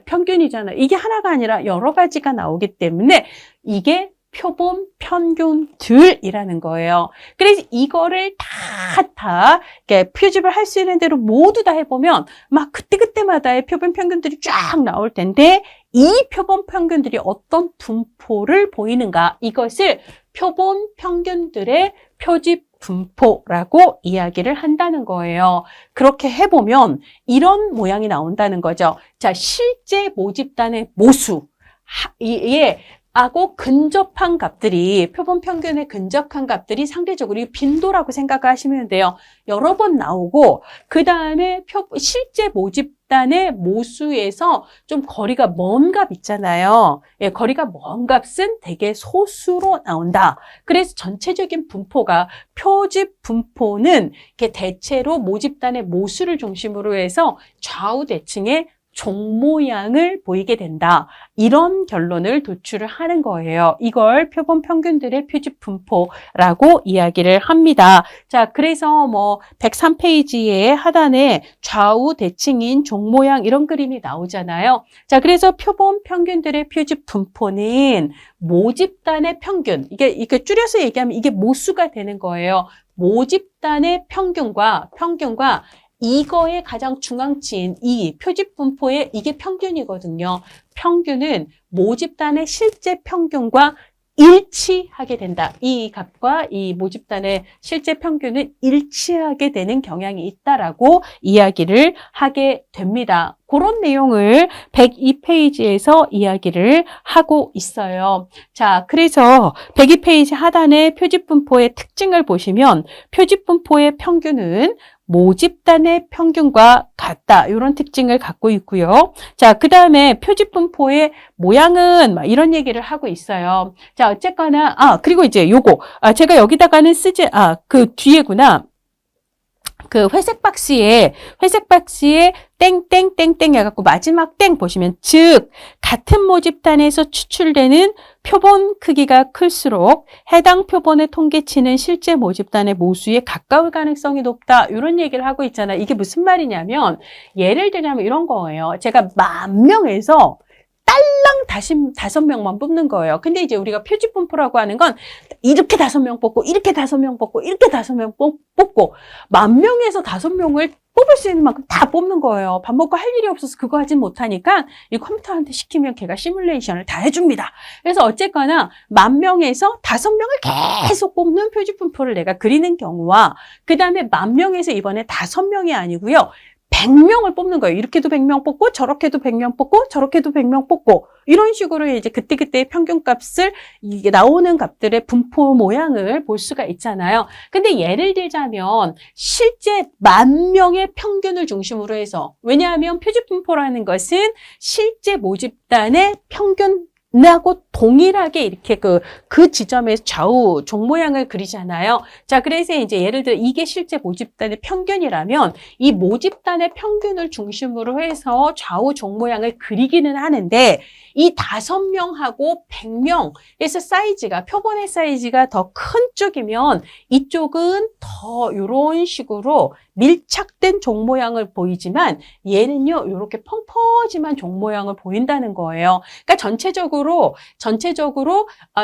평균이잖아. 이게 하나가 아니라 여러 가지가 나오기 때문에 이게 표본 평균들이라는 거예요. 그래서 이거를 다 이렇게 표집을 할 수 있는 대로 모두 다 해보면 막 그때그때마다의 표본 평균들이 쫙 나올 텐데 이 표본 평균들이 어떤 분포를 보이는가 이것을 표본 평균들의 표집 분포라고 이야기를 한다는 거예요. 그렇게 해보면 이런 모양이 나온다는 거죠. 자, 실제 모집단의 모수, 하고 근접한 값들이 표본 평균에 근접한 값들이 상대적으로 빈도라고 생각하시면 돼요. 여러 번 나오고 그 다음에 실제 모집단의 모수에서 좀 거리가 먼 값 있잖아요. 거리가 먼 값은 되게 소수로 나온다. 그래서 전체적인 분포가 표집 분포는 이렇게 대체로 모집단의 모수를 중심으로 해서 좌우 대칭의 종 모양을 보이게 된다. 이런 결론을 도출을 하는 거예요. 이걸 표본 평균들의 표집 분포라고 이야기를 합니다. 자, 그래서 뭐 103페이지의 하단에 좌우 대칭인 종 모양 이런 그림이 나오잖아요. 자, 그래서 표본 평균들의 표집 분포는 모집단의 평균, 이게 줄여서 얘기하면 이게 모수가 되는 거예요. 모집단의 평균과 이거의 가장 중앙치인 이 표집 분포의 이게 평균이거든요. 평균은 모집단의 실제 평균과 일치하게 된다. 이 값과 이 모집단의 실제 평균은 일치하게 되는 경향이 있다라고 이야기를 하게 됩니다. 그런 내용을 102페이지에서 이야기를 하고 있어요. 자, 그래서 102페이지 하단의 표집분포의 특징을 보시면 표집분포의 평균은 모집단의 평균과 같다. 이런 특징을 갖고 있고요. 자, 그 다음에 표집분포의 모양은 막 이런 얘기를 하고 있어요. 자, 어쨌거나, 그리고 이제 요거, 제가 여기다가는 쓰지, 그 뒤에구나. 그 회색 박스에 땡땡땡땡 해갖고 마지막 땡 보시면 즉 같은 모집단에서 추출되는 표본 크기가 클수록 해당 표본의 통계치는 실제 모집단의 모수에 가까울 가능성이 높다. 이런 얘기를 하고 있잖아요. 이게 무슨 말이냐면 예를 들자면 이런 거예요. 제가 10,000명에서 딸랑 5명만 뽑는 거예요. 근데 이제 우리가 표집분포라고 하는 건 이렇게 5명 뽑고 이렇게 5명 뽑고 이렇게 5명 뽑고 10,000명에서 5명을 뽑을 수 있는 만큼 다 뽑는 거예요. 밥 먹고 할 일이 없어서 그거 하진 못하니까 이 컴퓨터한테 시키면 걔가 시뮬레이션을 다 해줍니다. 그래서 어쨌거나 10,000명에서 5명을 계속 뽑는 표집분포를 내가 그리는 경우와 그 다음에 10,000명에서 이번에 5명이 아니고요. 100명을 뽑는 거예요. 이렇게도 100명 뽑고 저렇게도 100명 뽑고 저렇게도 100명 뽑고 이런 식으로 이제 그때그때 평균값을 이게 나오는 값들의 분포 모양을 볼 수가 있잖아요. 근데 예를 들자면 실제 10,000명의 평균을 중심으로 해서 왜냐하면 표집분포라는 것은 실제 모집단의 평균 하고 동일하게 이렇게 그 지점에서 좌우 종 모양을 그리잖아요. 자, 그래서 이제 예를 들어 이게 실제 모집단의 평균이라면 이 모집단의 평균을 중심으로 해서 좌우 종 모양을 그리기는 하는데 이 5명하고 100명에서 사이즈가 표본의 사이즈가 더 큰 쪽이면 이쪽은 더 이런 식으로 밀착된 종 모양을 보이지만 얘는요 이렇게 펑퍼짐한 종 모양을 보인다는 거예요. 그러니까 전체적으로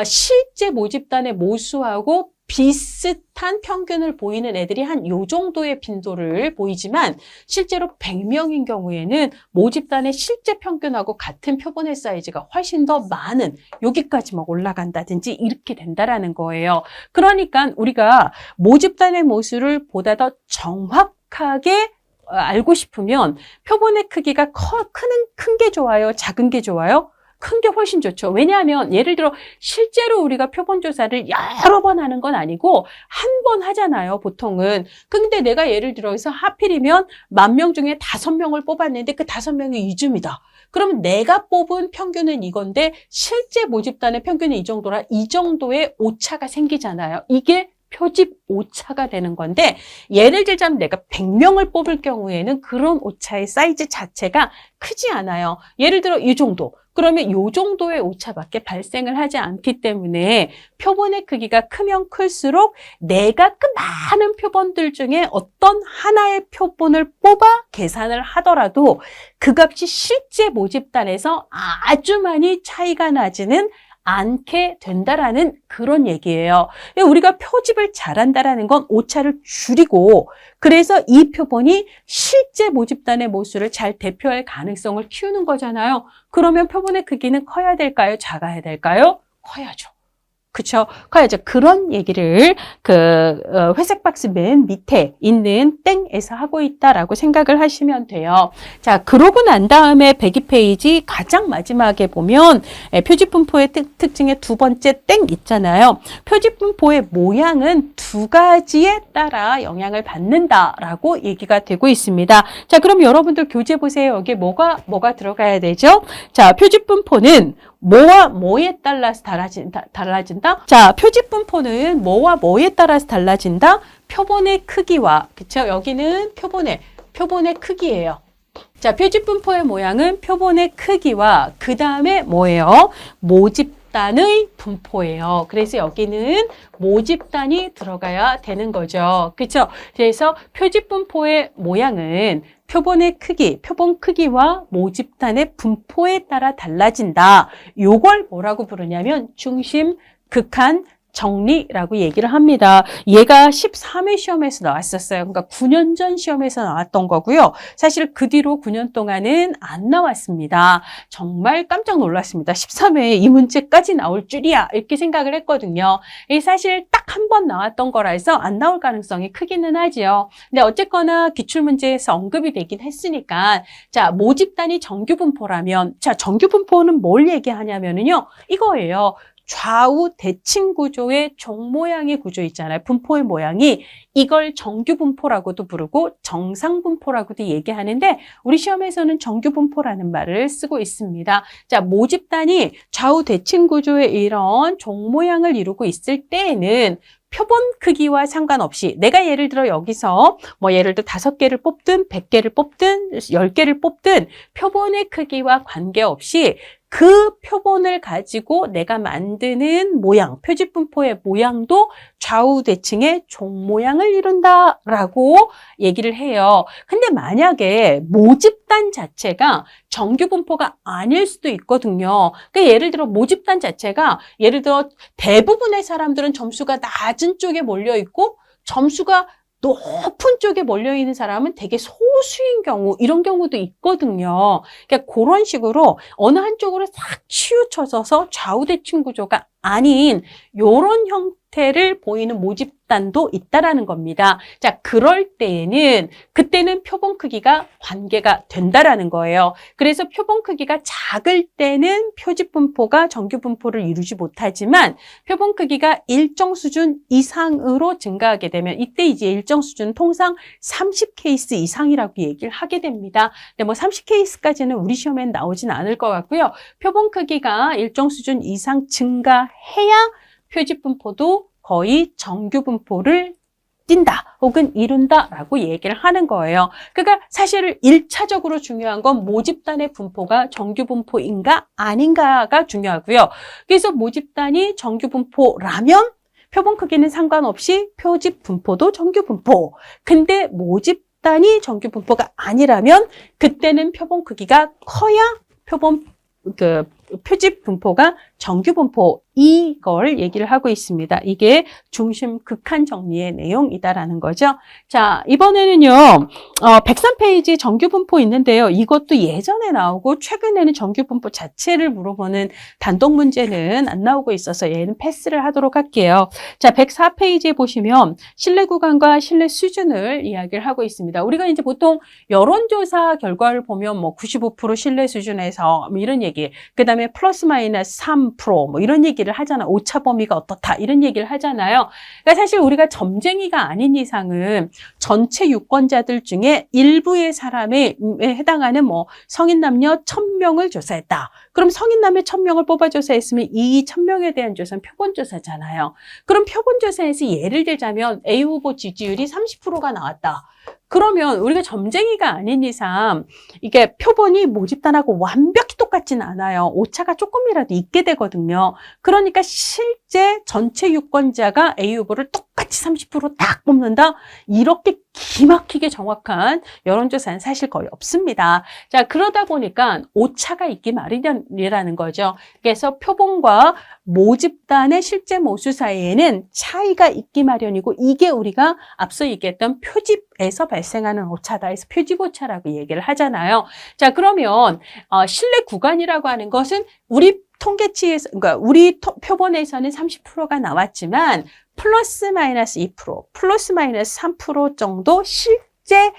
실제 모집단의 모수하고 비슷한 평균을 보이는 애들이 한 요 정도의 빈도를 보이지만 실제로 100명인 경우에는 모집단의 실제 평균하고 같은 표본의 사이즈가 훨씬 더 많은 여기까지 막 올라간다든지 이렇게 된다라는 거예요. 그러니까 우리가 모집단의 모수를 보다 더 정확하게 알고 싶으면 표본의 크기가 큰 게 좋아요? 작은 게 좋아요? 큰 게 훨씬 좋죠. 왜냐하면 예를 들어 실제로 우리가 표본 조사를 여러 번 하는 건 아니고 한 번 하잖아요, 보통은. 근데 내가 예를 들어서 하필이면 10,000명 중에 5명을 뽑았는데 그 5명이 이줌이다. 그러면 내가 뽑은 평균은 이건데 실제 모집단의 평균이 이 정도라 이 정도의 오차가 생기잖아요. 이게 표집 오차가 되는 건데 예를 들자면 내가 100명을 뽑을 경우에는 그런 오차의 사이즈 자체가 크지 않아요. 예를 들어 이 정도. 그러면 이 정도의 오차밖에 발생을 하지 않기 때문에 표본의 크기가 크면 클수록 내가 그 많은 표본들 중에 어떤 하나의 표본을 뽑아 계산을 하더라도 그 값이 실제 모집단에서 아주 많이 차이가 나지는 않게 된다라는 그런 얘기예요. 우리가 표집을 잘한다라는 건 오차를 줄이고 그래서 이 표본이 실제 모집단의 모수를 잘 대표할 가능성을 키우는 거잖아요. 그러면 표본의 크기는 커야 될까요? 작아야 될까요? 커야죠. 그쵸? 커야죠. 그런 얘기를 회색 박스 맨 밑에 있는 땡에서 하고 있다라고 생각을 하시면 돼요. 자, 그러고 난 다음에 102페이지 가장 마지막에 보면 표집분포의 특징의 두 번째 땡 있잖아요. 표집분포의 모양은 두 가지에 따라 영향을 받는다라고 얘기가 되고 있습니다. 자, 그럼 여러분들 교재 보세요. 여기에 뭐가 들어가야 되죠? 자, 표집분포는 뭐와 뭐에 따라서 달라진다? 자, 표집분포는 뭐와 뭐에 따라서 달라진다? 표본의 크기와, 그쵸? 여기는 표본의 크기예요. 자, 표집 분포의 모양은 표본의 크기와 그 다음에 뭐예요? 모집단의 분포예요. 그래서 여기는 모집단이 들어가야 되는 거죠. 그렇죠? 그래서 표집 분포의 모양은 표본의 크기, 표본 크기와 모집단의 분포에 따라 달라진다. 요걸 뭐라고 부르냐면 중심, 극한, 정리라고 얘기를 합니다. 얘가 13회 시험에서 나왔었어요. 그러니까 9년 전 시험에서 나왔던 거고요. 사실 그 뒤로 9년 동안은 안 나왔습니다. 정말 깜짝 놀랐습니다. 13회에 이 문제까지 나올 줄이야 이렇게 생각을 했거든요. 사실 딱 한 번 나왔던 거라서 안 나올 가능성이 크기는 하지요. 근데 어쨌거나 기출문제에서 언급이 되긴 했으니까 자, 모집단이 정규분포라면 자, 정규분포는 뭘 얘기하냐면요. 이거예요. 좌우 대칭 구조의 종 모양의 구조 있잖아요. 분포의 모양이 이걸 정규분포라고도 부르고 정상분포라고도 얘기하는데 우리 시험에서는 정규분포라는 말을 쓰고 있습니다. 자, 모집단이 좌우 대칭 구조의 이런 종 모양을 이루고 있을 때에는 표본 크기와 상관없이 내가 예를 들어 여기서 뭐 예를 들어 5개를 뽑든 100개를 뽑든 10개를 뽑든 표본의 크기와 관계없이 그 표본을 가지고 내가 만드는 모양, 표집분포의 모양도 좌우 대칭의 종 모양을 이룬다라고 얘기를 해요. 근데 만약에 모집단 자체가 정규분포가 아닐 수도 있거든요. 그러니까 예를 들어 모집단 자체가 예를 들어 대부분의 사람들은 점수가 낮은 쪽에 몰려 있고 점수가 높은 쪽에 몰려있는 사람은 되게 소수인 경우, 이런 경우도 있거든요. 그러니까 그런 식으로 어느 한쪽으로 싹 치우쳐져서 좌우대칭 구조가 아닌 이런 형태를 보이는 모집단도 있다라는 겁니다. 자, 그럴 때에는 그때는 표본 크기가 관계가 된다라는 거예요. 그래서 표본 크기가 작을 때는 표집 분포가 정규 분포를 이루지 못하지만 표본 크기가 일정 수준 이상으로 증가하게 되면 이때 이제 일정 수준은 통상 30케이스 이상이라고 얘기를 하게 됩니다. 근데 뭐 30케이스까지는 우리 시험엔 나오진 않을 것 같고요. 표본 크기가 일정 수준 이상 증가해야 표집 분포도 거의 정규 분포를 띈다 혹은 이룬다라고 얘기를 하는 거예요. 그러니까 사실 1차적으로 중요한 건 모집단의 분포가 정규 분포인가 아닌가가 중요하고요. 그래서 모집단이 정규 분포라면 표본 크기는 상관없이 표집 분포도 정규 분포. 근데 모집단이 정규 분포가 아니라면 그때는 표본 크기가 커야 표집 분포가 정규 분포 이걸 얘기를 하고 있습니다. 이게 중심 극한 정리의 내용이다라는 거죠. 자, 이번에는요. 103페이지 정규 분포 있는데요. 이것도 예전에 나오고 최근에는 정규 분포 자체를 물어보는 단독 문제는 안 나오고 있어서 얘는 패스를 하도록 할게요. 자, 104페이지에 보시면 신뢰 구간과 신뢰 수준을 이야기를 하고 있습니다. 우리가 이제 보통 여론조사 결과를 보면 뭐 95% 신뢰 수준에서 뭐 이런 얘기, 그다음에 플러스 마이너스 3% 뭐 이런 얘기를 하잖아. 오차 범위가 어떻다 이런 얘기를 하잖아요. 그러니까 사실 우리가 점쟁이가 아닌 이상은 전체 유권자들 중에 일부의 사람에 해당하는 뭐 성인 남녀 1000명을 조사했다. 그럼 성인 남녀 1000명을 뽑아 조사했으면 이 1000명에 대한 조사는 표본조사잖아요. 그럼 표본조사에서 예를 들자면 A 후보 지지율이 30%가 나왔다. 그러면 우리가 점쟁이가 아닌 이상 이게 표본이 모집단하고 완벽히 똑같지는 않아요. 오차가 조금이라도 있게 되거든요. 그러니까 실제 전체 유권자가 A 후보를 똑같이 30%딱 뽑는다? 이렇게 기막히게 정확한 여론조사는 사실 거의 없습니다. 자, 그러다 보니까 오차가 있기 마련이라는 거죠. 그래서 표본과 모집단의 실제 모수 사이에는 차이가 있기 마련이고 이게 우리가 앞서 얘기했던 표집에서 발생하는 오차다 해서 표집 오차라고 얘기를 하잖아요. 자, 그러면 신뢰 구간이라고 하는 것은 우리 통계치에서, 그러니까 우리 표본에서는 30%가 나왔지만 플러스 마이너스 2%, 플러스 마이너스 3% 정도 실제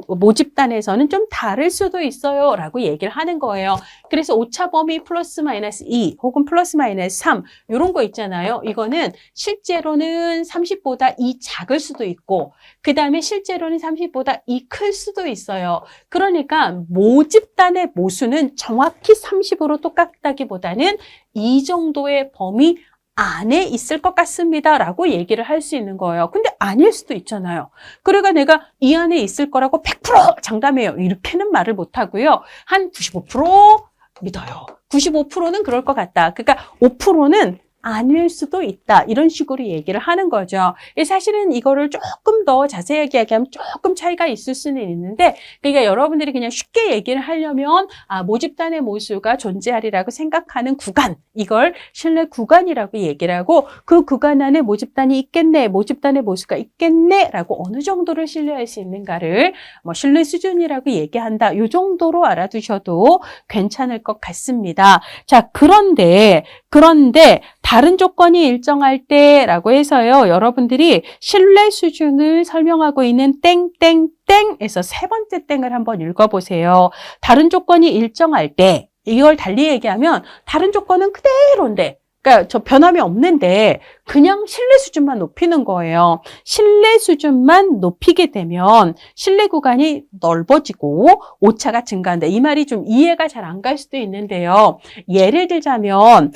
모집단에서는 좀 다를 수도 있어요 라고 얘기를 하는 거예요. 그래서 오차 범위 플러스 마이너스 2 혹은 플러스 마이너스 3 이런 거 있잖아요. 이거는 실제로는 30보다 2 작을 수도 있고 그 다음에 실제로는 30보다 2 클 수도 있어요. 그러니까 모집단의 모수는 정확히 30으로 똑같다기보다는 이 정도의 범위 안에 있을 것 같습니다 라고 얘기를 할 수 있는 거예요. 근데 아닐 수도 있잖아요. 그러니까 내가 이 안에 있을 거라고 100% 장담해요. 이렇게는 말을 못 하고요. 한 95% 믿어요. 95%는 그럴 것 같다. 그러니까 5%는 아닐 수도 있다. 이런 식으로 얘기를 하는 거죠. 사실은 이거를 조금 더 자세하게 얘기하면 조금 차이가 있을 수는 있는데, 그러니까 여러분들이 그냥 쉽게 얘기를 하려면 모집단의 모수가 존재하리라고 생각하는 구간, 이걸 신뢰 구간이라고 얘기를 하고, 그 구간 안에 모집단이 있겠네, 모집단의 모수가 있겠네라고 어느 정도를 신뢰할 수 있는가를 신뢰 수준이라고 얘기한다. 이 정도로 알아두셔도 괜찮을 것 같습니다. 자, 그런데 다른 조건이 일정할 때라고 해서요. 여러분들이 신뢰 수준을 설명하고 있는 땡땡땡에서 세 번째 땡을 한번 읽어보세요. 다른 조건이 일정할 때, 이걸 달리 얘기하면 다른 조건은 그대로인데, 그러니까 저 변함이 없는데 그냥 신뢰 수준만 높이는 거예요. 신뢰 수준만 높이게 되면 신뢰 구간이 넓어지고 오차가 증가한다. 이 말이 좀 이해가 잘 안 갈 수도 있는데요. 예를 들자면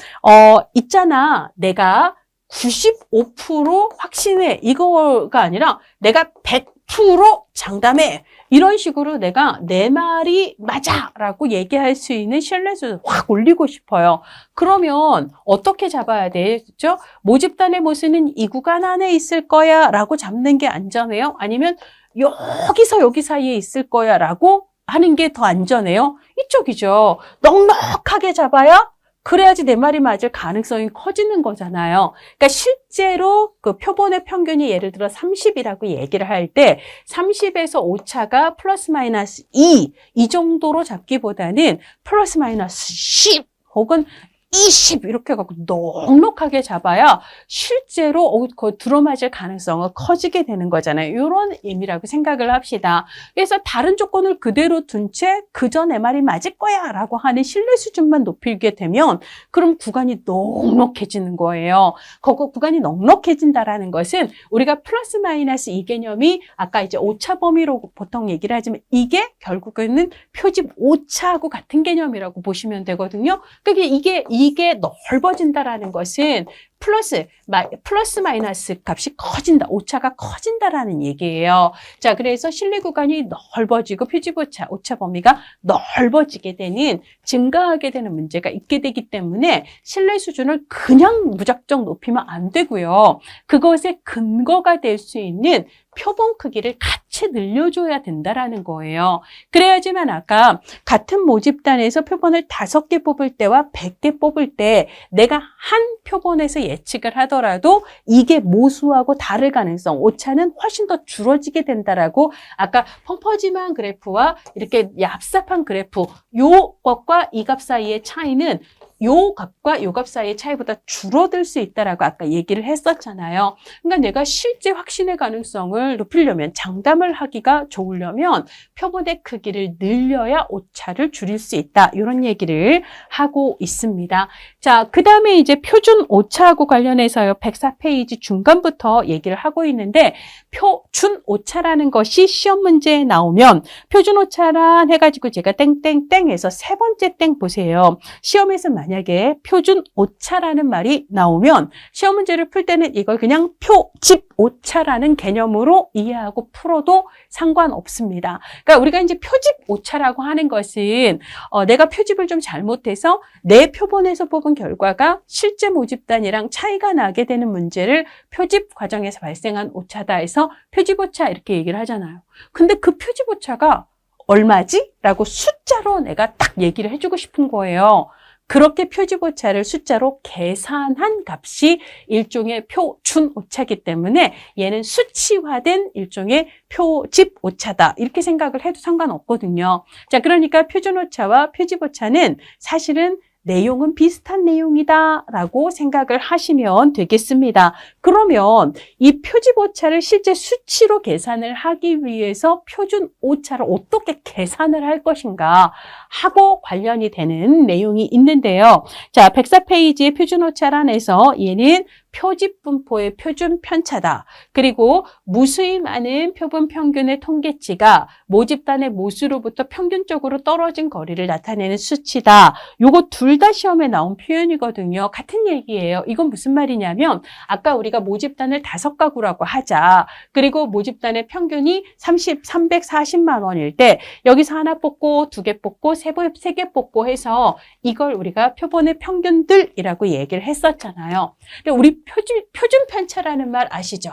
있잖아. 내가 95% 확신해. 이거가 아니라 내가 100% 장담해. 이런 식으로 내가 내 말이 맞아 라고 얘기할 수 있는 신뢰수를 확 올리고 싶어요. 그러면 어떻게 잡아야 되죠? 모집단의 모수는 이 구간 안에 있을 거야 라고 잡는 게 안전해요? 아니면 여기서 여기 사이에 있을 거야 라고 하는 게 더 안전해요? 이쪽이죠. 넉넉하게 잡아야 그래야지 내 말이 맞을 가능성이 커지는 거잖아요. 그러니까 실제로 그 표본의 평균이 예를 들어 30이라고 얘기를 할 때 30에서 오차가 플러스 마이너스 2, 이 정도로 잡기보다는 플러스 마이너스 10 혹은 20 이렇게 해갖고 넉넉하게 잡아야 실제로 들어맞을 가능성은 커지게 되는 거잖아요. 이런 의미라고 생각을 합시다. 그래서 다른 조건을 그대로 둔 채 그저 내 말이 맞을 거야 라고 하는 신뢰 수준만 높이게 되면 그럼 구간이 넉넉해지는 거예요. 구간이 넉넉해진다라는 것은 우리가 플러스 마이너스 이 개념이 아까 이제 오차 범위로 보통 얘기를 하지만 이게 결국에는 표집 오차하고 같은 개념이라고 보시면 되거든요. 그러니까 이게 넓어진다라는 것은 플러스 마이너스 값이 커진다. 오차가 커진다라는 얘기예요. 자, 그래서 신뢰 구간이 넓어지고 표집 오차 범위가 넓어지게 되는, 증가하게 되는 문제가 있게 되기 때문에 신뢰 수준을 그냥 무작정 높이면 안 되고요. 그것의 근거가 될 수 있는 표본 크기를 같이 늘려줘야 된다라는 거예요. 그래야지만 아까 같은 모집단에서 표본을 5개 뽑을 때와 100개 뽑을 때 내가 한 표본에서 예측을 하더라도 이게 모수하고 다를 가능성, 오차는 훨씬 더 줄어지게 된다라고 아까 펑퍼짐한 그래프와 이렇게 얍삽한 그래프, 요 값과 이 값 사이의 차이는 요 값과 요 값 사이의 차이보다 줄어들 수 있다라고 아까 얘기를 했었잖아요. 그러니까 내가 실제 확신의 가능성을 높이려면, 장담을 하기가 좋으려면 표본의 크기를 늘려야 오차를 줄일 수 있다. 이런 얘기를 하고 있습니다. 자, 그 다음에 이제 표준 오차하고 관련해서요. 104페이지 중간부터 얘기를 하고 있는데, 표준 오차라는 것이 시험 문제에 나오면 표준 오차란 해가지고 제가 땡땡땡에서 세 번째 땡 보세요. 시험에서 만약에 표준 오차라는 말이 나오면 시험 문제를 풀 때는 이걸 그냥 표집 오차라는 개념으로 이해하고 풀어도 상관없습니다. 그러니까 우리가 이제 표집 오차라고 하는 것은 내가 표집을 좀 잘못해서 내 표본에서 뽑은 결과가 실제 모집단이랑 차이가 나게 되는 문제를 표집 과정에서 발생한 오차다 해서 표집 오차 이렇게 얘기를 하잖아요. 근데 그 표집 오차가 얼마지? 라고 숫자로 내가 딱 얘기를 해주고 싶은 거예요. 그렇게 표집 오차를 숫자로 계산한 값이 일종의 표준 오차이기 때문에 얘는 수치화된 일종의 표집 오차다. 이렇게 생각을 해도 상관없거든요. 자, 그러니까 표준 오차와 표집 오차는 사실은 내용은 비슷한 내용이다 라고 생각을 하시면 되겠습니다. 그러면 이 표집 오차를 실제 수치로 계산을 하기 위해서 표준 오차를 어떻게 계산을 할 것인가 하고 관련이 되는 내용이 있는데요. 자, 104페이지의 표준 오차란에서 얘는 표집 분포의 표준 편차다. 그리고 무수히 많은 표본 평균의 통계치가 모집단의 모수로부터 평균적으로 떨어진 거리를 나타내는 수치다. 요거 둘 다 시험에 나온 표현이거든요. 같은 얘기예요. 이건 무슨 말이냐면 아까 우리가 모집단을 5가구라고 하자. 그리고 모집단의 평균이 340만 원일 때 여기서 하나 뽑고 2개 뽑고 3개 뽑고 해서 이걸 우리가 표본의 평균들이라고 얘기를 했었잖아요. 근데 우리 표준 편차라는 말 아시죠?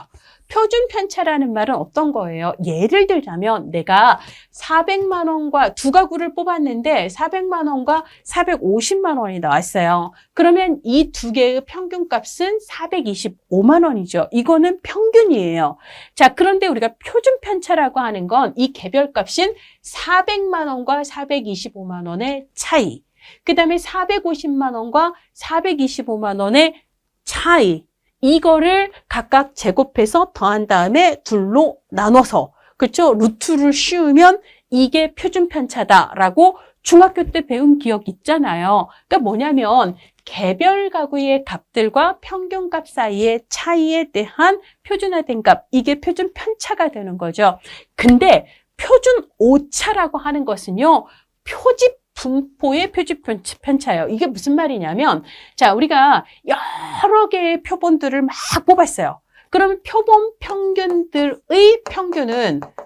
표준 편차라는 말은 어떤 거예요? 예를 들자면 내가 400만 원과 2가구를 뽑았는데 400만 원과 450만 원이 나왔어요. 그러면 이 2개의 평균값은 425만 원이죠. 이거는 평균이에요. 자, 그런데 우리가 표준 편차라고 하는 건 이 개별값인 400만 원과 425만 원의 차이. 그 다음에 450만 원과 425만 원의 차이. 이거를 각각 제곱해서 더한 다음에 둘로 나눠서, 그렇죠? 루트를 씌우면 이게 표준 편차다라고 중학교 때 배운 기억 있잖아요. 그러니까 뭐냐면 개별 가구의 값들과 평균값 사이의 차이에 대한 표준화된 값, 이게 표준 편차가 되는 거죠. 근데 표준 오차라고 하는 것은요, 표집 분포의 표준 편차예요. 이게 무슨 말이냐면, 자, 우리가 여러 개의 표본들을 막 뽑았어요. 그러면 표본 평균들의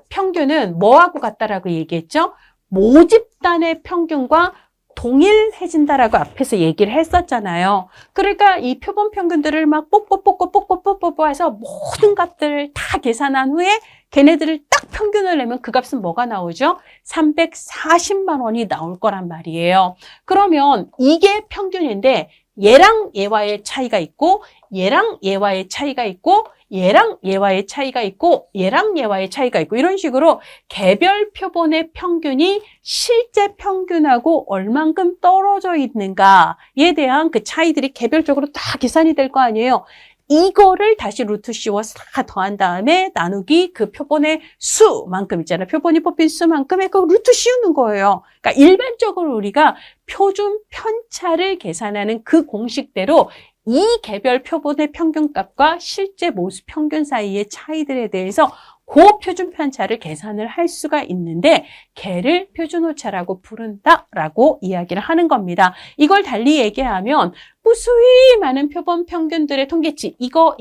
평균은 뭐하고 같다라고 얘기했죠? 모집단의 평균과 동일해진다라고 앞에서 얘기를 했었잖아요. 그러니까 이 표본 평균들을 막 뽑고 해서 모든 값들을 다 계산한 후에 걔네들을 딱 평균을 내면 그 값은 뭐가 나오죠? 340만 원이 나올 거란 말이에요. 그러면 이게 평균인데 얘랑 얘와의 차이가 있고 얘랑 얘와의 차이가 있고 얘랑 얘와의 차이가 있고 얘랑 얘와의 차이가 있고 이런 식으로 개별 표본의 평균이 실제 평균하고 얼만큼 떨어져 있는가에 대한 그 차이들이 개별적으로 다 계산이 될 거 아니에요. 이거를 다시 루트 씌워서 다 더한 다음에 나누기 그 표본의 수만큼 있잖아요. 표본이 뽑힌 수만큼의 그 루트 씌우는 거예요. 그러니까 일반적으로 우리가 표준 편차를 계산하는 그 공식대로 이 개별 표본의 평균값과 실제 모수 평균 사이의 차이들에 대해서 그 표준 편차를 계산을 할 수가 있는데 걔를 표준 오차라고 부른다라고 이야기를 하는 겁니다. 이걸 달리 얘기하면 무수히 많은 표본 평균들의 통계치 이거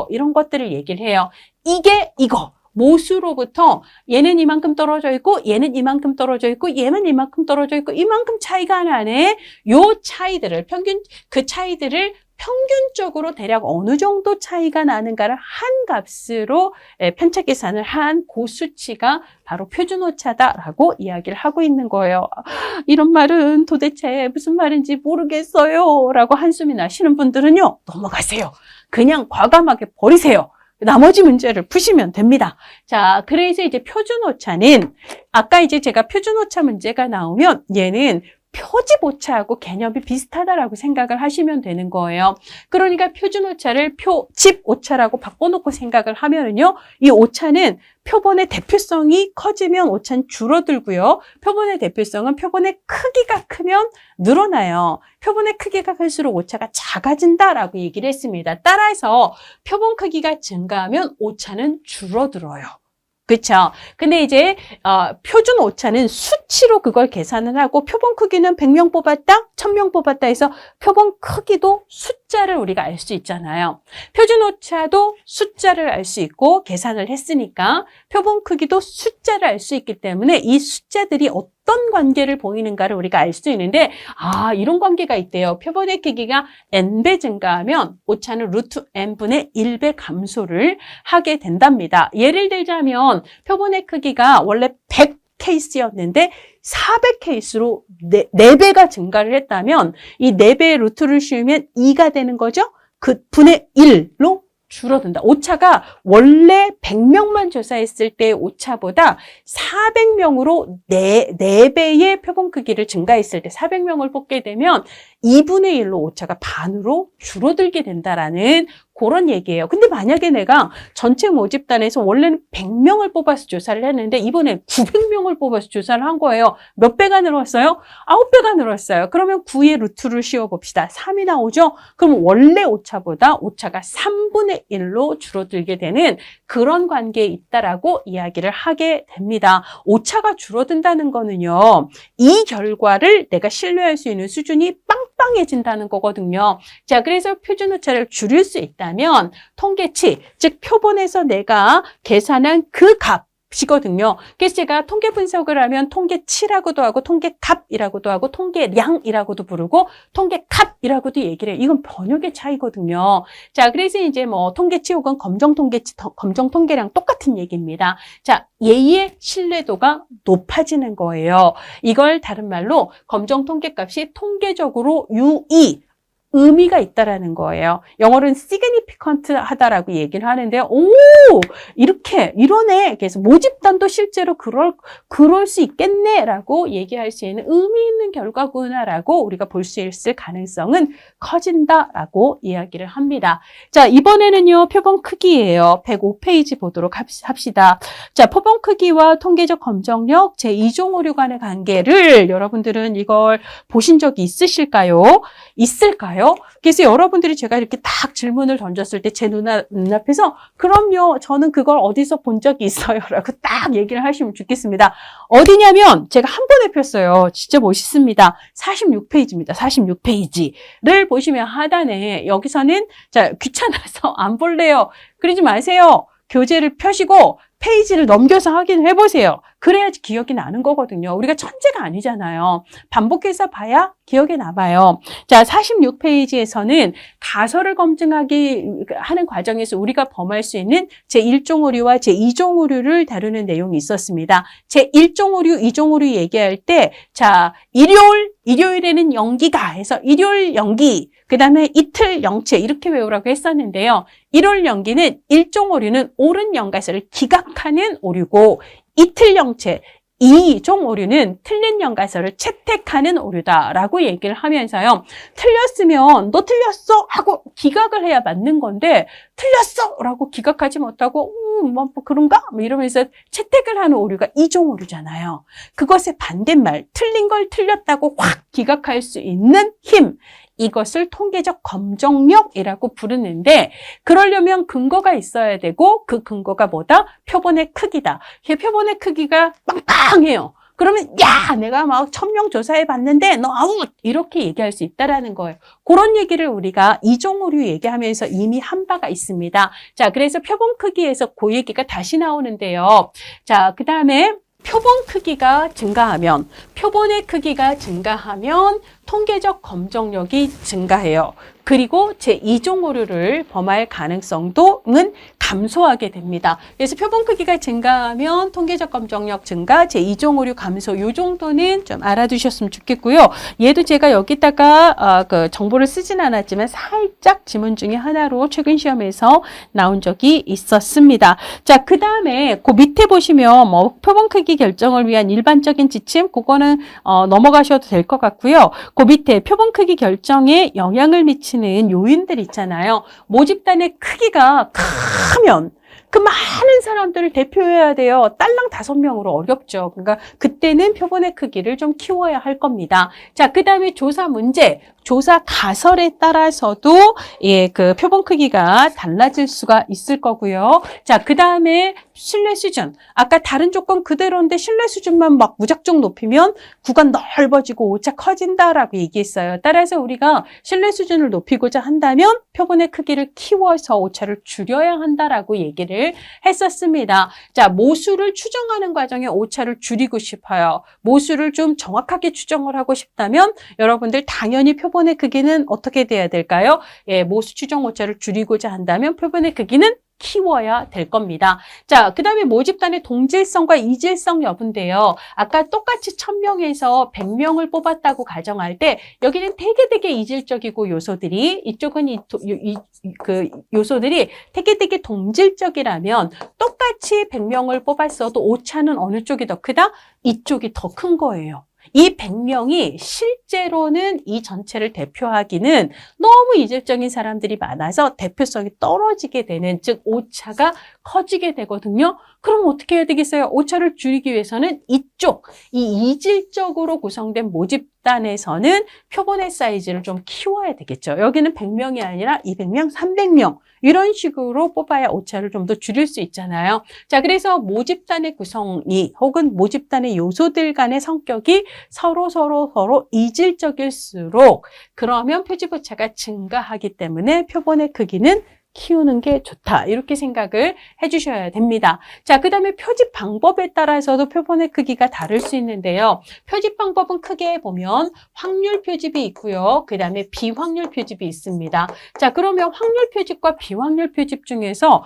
이런 것들을 얘기를 해요. 이게 이거. 모수로부터 얘는 이만큼 떨어져 있고 얘는 이만큼 떨어져 있고 얘는 이만큼 떨어져 있고 이만큼 차이가 나네. 요 차이들을 그 차이들을 평균적으로 대략 어느 정도 차이가 나는가를 한 값으로 편차 계산을 한 그 수치가 바로 표준 오차다라고 이야기를 하고 있는 거예요. 이런 말은 도대체 무슨 말인지 모르겠어요 라고 한숨이 나시는 분들은요, 넘어가세요. 그냥 과감하게 버리세요. 나머지 문제를 푸시면 됩니다. 자, 그래서 이제 표준 오차는 아까 이제 제가 표준 오차 문제가 나오면 얘는 표집 오차하고 개념이 비슷하다라고 생각을 하시면 되는 거예요. 그러니까 표준 오차를 표집 오차라고 바꿔놓고 생각을 하면은요, 이 오차는 표본의 대표성이 커지면 오차는 줄어들고요. 표본의 대표성은 표본의 크기가 크면 늘어나요. 표본의 크기가 클수록 오차가 작아진다라고 얘기를 했습니다. 따라서 표본 크기가 증가하면 오차는 줄어들어요. 그렇죠. 근데 이제 표준 오차는 수치로 그걸 계산을 하고 표본 크기는 100명 뽑았다, 1000명 뽑았다 해서 표본 크기도 숫자를 우리가 알 수 있잖아요. 표준 오차도 숫자를 알 수 있고 계산을 했으니까 표본 크기도 숫자를 알 수 있기 때문에 이 숫자들이 어떤 관계를 보이는가를 우리가 알 수 있는데 이런 관계가 있대요. 표본의 크기가 n배 증가하면 오차는 루트 n분의 1배 감소를 하게 된답니다. 예를 들자면 표본의 크기가 원래 100 케이스였는데 400 케이스로 4배가 증가를 했다면 이 4배의 루트를 씌우면 2가 되는 거죠. 그 분의 1로 줄어든다. 오차가 원래 100명만 조사했을 때의 오차보다 400명으로 4배의 표본 크기를 증가했을 때 400명을 뽑게 되면 2분의 1로 오차가 반으로 줄어들게 된다라는 그런 얘기예요. 근데 만약에 내가 전체 모집단에서 원래는 100명을 뽑아서 조사를 했는데 이번에 900명을 뽑아서 조사를 한 거예요. 몇 배가 늘었어요? 9배가 늘었어요. 그러면 9의 루트를 씌워봅시다. 3이 나오죠? 그럼 원래 오차보다 오차가 3분의 1로 줄어들게 되는 그런 관계에 있다라고 이야기를 하게 됩니다. 오차가 줄어든다는 거는요. 이 결과를 내가 신뢰할 수 있는 수준이 빵빵해진다는 거거든요. 자, 그래서 표준 오차를 줄일 수 있다면 통계치, 즉 표본에서 내가 계산한 그 값이거든요. 그래서 제가 통계 분석을 하면 통계치라고도 하고 통계값이라고도 하고 통계량이라고도 부르고 통계값이라고도 얘기를 해요. 이건 번역의 차이거든요. 자, 그래서 이제 뭐 통계치 혹은 검정 통계치, 검정 통계량 똑같은 얘기입니다. 자, 얘의 신뢰도가 높아지는 거예요. 이걸 다른 말로 검정 통계값이 통계적으로 의미가 있다라는 거예요. 영어로는 significant 하다라고 얘기를 하는데요. 오, 이러네. 그래서 모집단도 실제로 그럴 수 있겠네라고 얘기할 수 있는 의미 있는 결과구나라고 우리가 볼 수 있을 가능성은 커진다라고 이야기를 합니다. 자, 이번에는요, 표본 크기예요. 105페이지 보도록 합시다. 자, 표본 크기와 통계적 검정력, 제2종 오류 간의 관계를 여러분들은 이걸 보신 적이 있으실까요? 있을까요? 그래서 여러분들이 제가 이렇게 딱 질문을 던졌을 때 제 눈앞에서 그럼요, 저는 그걸 어디서 본 적이 있어요 라고 딱 얘기를 하시면 좋겠습니다. 어디냐면 제가 한 번에 폈어요. 진짜 멋있습니다. 46페이지입니다. 46페이지를 보시면 하단에 여기서는 자, 귀찮아서 안 볼래요. 그러지 마세요. 교재를 펴시고 페이지를 넘겨서 확인을 해보세요. 그래야지 기억이 나는 거거든요. 우리가 천재가 아니잖아요. 반복해서 봐야 기억에 남아요. 자, 46페이지에서는 가설을 검증하는 과정에서 우리가 범할 수 있는 제1종 오류와 제2종 오류를 다루는 내용이 있었습니다. 제1종 오류, 2종 오류 얘기할 때, 자, 일요일에는 연기가 해서 일요일 연기, 그 다음에 이틀 영체 이렇게 외우라고 했었는데요. 일요일 연기는 1종 오류는 옳은 연가설을 기각하는 오류고 이틀 영체, 2종 오류는 틀린 연가설을 채택하는 오류다라고 얘기를 하면서요. 틀렸으면 너 틀렸어 하고 기각을 해야 맞는 건데 틀렸어 라고 기각하지 못하고 뭐 그런가? 뭐 이러면서 채택을 하는 오류가 2종 오류잖아요. 그것의 반대말, 틀린 걸 틀렸다고 확 기각할 수 있는 힘. 이것을 통계적 검정력이라고 부르는데 그러려면 근거가 있어야 되고 그 근거가 뭐다? 표본의 크기다. 표본의 크기가 빵빵해요. 그러면 야 내가 막 1000명 조사해 봤는데 너 아웃 이렇게 얘기할 수 있다라는 거예요. 그런 얘기를 우리가 이종 오류 얘기하면서 이미 한 바가 있습니다. 자, 그래서 표본 크기에서 그 얘기가 다시 나오는데요. 자, 그 다음에 표본 크기가 증가하면 표본의 크기가 증가하면 통계적 검정력이 증가해요. 그리고 제2종 오류를 범할 가능성도는 감소하게 됩니다. 그래서 표본 크기가 증가하면 통계적 검정력 증가, 제2종 오류 감소 이 정도는 좀 알아두셨으면 좋겠고요. 얘도 제가 여기다가 그 정보를 쓰진 않았지만 살짝 지문 중에 하나로 최근 시험에서 나온 적이 있었습니다. 자, 그 다음에 그 밑에 보시면 뭐 표본 크기 결정을 위한 일반적인 지침 그거는 넘어가셔도 될 것 같고요. 그 밑에 표본 크기 결정에 영향을 미치는 요인들 있잖아요. 모집단의 크기가 크면 그 많은 사람들을 대표해야 돼요. 딸랑 5명으로 어렵죠. 그러니까 그때는 표본의 크기를 좀 키워야 할 겁니다. 자, 그 다음에 조사 문제, 조사 가설에 따라서도 그 표본 크기가 달라질 수가 있을 거고요. 자, 그 다음에 신뢰 수준. 아까 다른 조건 그대로인데 신뢰 수준만 막 무작정 높이면 구간 넓어지고 오차 커진다라고 얘기했어요. 따라서 우리가 신뢰 수준을 높이고자 한다면 표본의 크기를 키워서 오차를 줄여야 한다라고 얘기를 했었습니다. 자, 모수를 추정하는 과정에 오차를 줄이고 싶어요. 모수를 좀 정확하게 추정을 하고 싶다면 여러분들 당연히 표본의 크기는 어떻게 돼야 될까요? 예, 모수 추정 오차를 줄이고자 한다면 표본의 크기는 키워야 될 겁니다. 자, 그 다음에 모집단의 동질성과 이질성 여부인데요. 아까 똑같이 1000명에서 100명을 뽑았다고 가정할 때 여기는 되게 이질적이고 요소들이 이쪽은 그 요소들이 되게 동질적이라면 똑같이 100명을 뽑았어도 오차는 어느 쪽이 더 크다? 이쪽이 더 큰 거예요. 이 100명이 실제로는 이 전체를 대표하기는 너무 이질적인 사람들이 많아서 대표성이 떨어지게 되는, 즉 오차가 커지게 되거든요. 그럼 어떻게 해야 되겠어요? 오차를 줄이기 위해서는 이쪽, 이 이질적으로 구성된 모집단에서는 표본의 사이즈를 좀 키워야 되겠죠. 여기는 100명이 아니라 200명, 300명 이런 식으로 뽑아야 오차를 좀 더 줄일 수 있잖아요. 자, 그래서 모집단의 구성이 혹은 모집단의 요소들 간의 성격이 서로 이질적일수록 그러면 표집 오차가 증가하기 때문에 표본의 크기는 키우는 게 좋다. 이렇게 생각을 해주셔야 됩니다. 자, 그 다음에 표집 방법에 따라서도 표본의 크기가 다를 수 있는데요. 표집 방법은 크게 보면 확률 표집이 있고요. 그 다음에 비확률 표집이 있습니다. 자, 그러면 확률 표집과 비확률 표집 중에서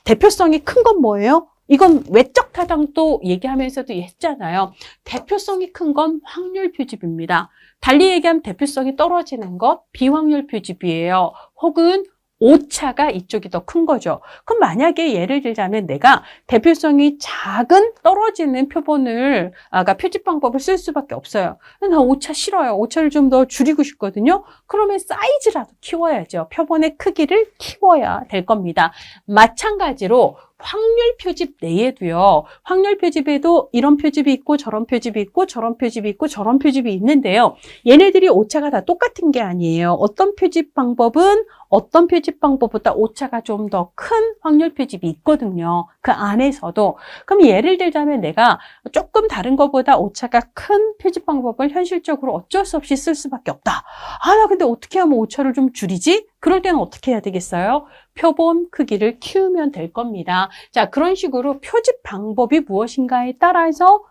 대표성이 큰 건 뭐예요? 이건 외적 타당도 얘기하면서도 했잖아요. 대표성이 큰 건 확률 표집입니다. 달리 얘기하면 대표성이 떨어지는 것 비확률 표집이에요. 혹은 오차가 이쪽이 더 큰 거죠. 그럼 만약에 예를 들자면 내가 대표성이 작은 떨어지는 표본을, 표집 방법을 쓸 수밖에 없어요. 나 오차 싫어요. 오차를 좀 더 줄이고 싶거든요. 그러면 사이즈라도 키워야죠. 표본의 크기를 키워야 될 겁니다. 마찬가지로 확률 표집 내에도요. 확률 표집에도 이런 표집이 있고 저런 표집이 있고 저런 표집이 있고 저런 표집이 있는데요. 얘네들이 오차가 다 똑같은 게 아니에요. 어떤 표집 방법은 어떤 표집 방법보다 오차가 좀 더 큰 확률 표집이 있거든요. 그 안에서도. 그럼 예를 들자면 내가 조금 다른 것보다 오차가 큰 표집 방법을 현실적으로 어쩔 수 없이 쓸 수밖에 없다. 나 근데 어떻게 하면 오차를 좀 줄이지? 그럴 때는 어떻게 해야 되겠어요? 표본 크기를 키우면 될 겁니다. 자, 그런 식으로 표집 방법이 무엇인가에 따라서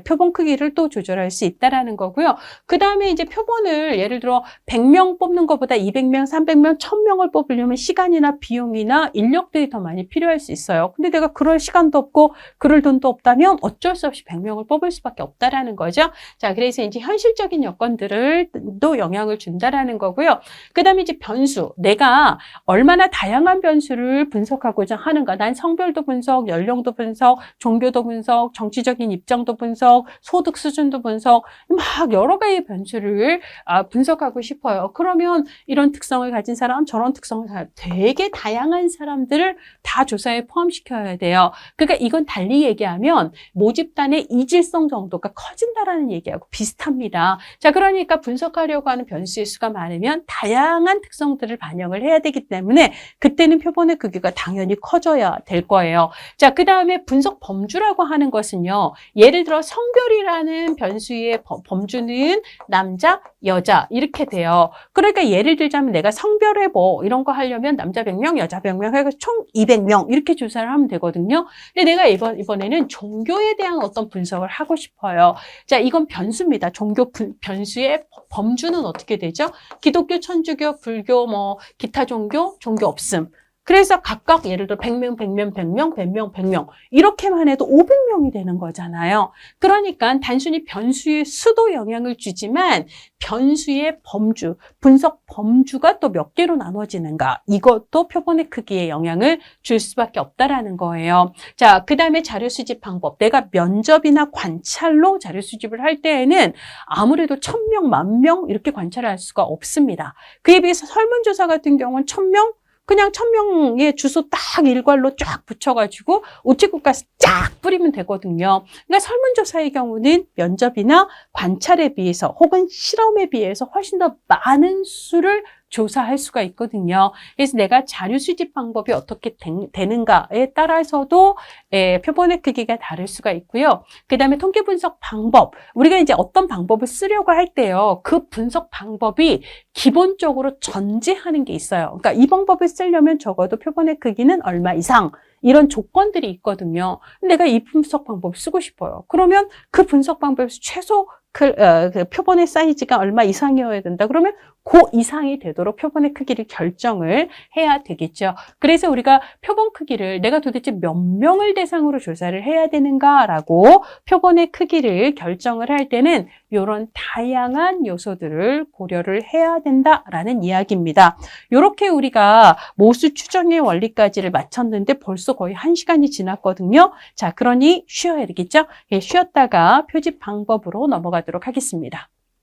표본 크기를 또 조절할 수 있다라는 거고요. 그 다음에 이제 표본을 예를 들어 100명 뽑는 것보다 200명, 300명, 1000명을 뽑으려면 시간이나 비용이나 인력들이 더 많이 필요할 수 있어요. 근데 내가 그럴 시간도 없고 그럴 돈도 없다면 어쩔 수 없이 100명을 뽑을 수밖에 없다라는 거죠. 자, 그래서 이제 현실적인 여건들도 영향을 준다라는 거고요. 그 다음에 이제 변수. 내가 얼마나 다양한 변수를 분석하고자 하는가. 난 성별도 분석, 연령도 분석, 종교도 분석, 정치적인 입장도 분석, 소득 수준도 분석, 막 여러 가지 변수를 분석하고 싶어요. 그러면 이런 특성을 가진 사람, 저런 특성을 가진 사람, 되게 다양한 사람들을 다 조사에 포함시켜야 돼요. 그러니까 이건 달리 얘기하면 모집단의 이질성 정도가 커진다라는 얘기하고 비슷합니다. 자, 그러니까 분석하려고 하는 변수의 수가 많으면 다양한 특성들을 반영을 해야 되기 때문에 그때는 표본의 크기가 당연히 커져야 될 거예요. 자, 그 다음에 분석 범주라고 하는 것은요. 예를 들어 성별이라는 변수의 범주는 남자, 여자 이렇게 돼요. 그러니까 예를 들자면 내가 성별의 이런 거 하려면 남자 100명, 여자 100명 해서 총 200명 이렇게 조사를 하면 되거든요. 근데 내가 이번에는 종교에 대한 어떤 분석을 하고 싶어요. 자, 이건 변수입니다. 종교 변수의 범주는 어떻게 되죠? 기독교, 천주교, 불교, 기타 종교 없음. 그래서 각각 예를 들어 100명, 100명, 100명, 100명, 100명 이렇게만 해도 500명이 되는 거잖아요. 그러니까 단순히 변수의 수도 영향을 주지만 변수의 범주, 분석 범주가 또 몇 개로 나눠지는가 이것도 표본의 크기에 영향을 줄 수밖에 없다라는 거예요. 자, 그 다음에 자료 수집 방법. 내가 면접이나 관찰로 자료 수집을 할 때에는 아무래도 1000명, 10,000명 이렇게 관찰할 수가 없습니다. 그에 비해서 설문조사 같은 경우는 1000명 그냥 1000명의 주소 딱 일괄로 쫙 붙여가지고 우체국 가서 쫙 뿌리면 되거든요. 그러니까 설문조사의 경우는 면접이나 관찰에 비해서 혹은 실험에 비해서 훨씬 더 많은 수를 조사할 수가 있거든요. 그래서 내가 자료 수집 방법이 어떻게 되는가에 따라서도 표본의 크기가 다를 수가 있고요. 그 다음에 통계 분석 방법. 우리가 이제 어떤 방법을 쓰려고 할 때요. 그 분석 방법이 기본적으로 전제하는 게 있어요. 그러니까 이 방법을 쓰려면 적어도 표본의 크기는 얼마 이상 이런 조건들이 있거든요. 내가 이 분석 방법을 쓰고 싶어요. 그러면 그 분석 방법에서 최소 그 표본의 사이즈가 얼마 이상이어야 된다. 그러면 그 이상이 되도록 표본의 크기를 결정을 해야 되겠죠. 그래서 우리가 표본 크기를 내가 도대체 몇 명을 대상으로 조사를 해야 되는가라고 표본의 크기를 결정을 할 때는 이런 다양한 요소들을 고려를 해야 된다라는 이야기입니다. 이렇게 우리가 모수 추정의 원리까지를 마쳤는데 벌써 거의 1시간이 지났거든요. 자, 그러니 쉬어야 되겠죠? 예, 쉬었다가 표집 방법으로 넘어가도록 하겠습니다.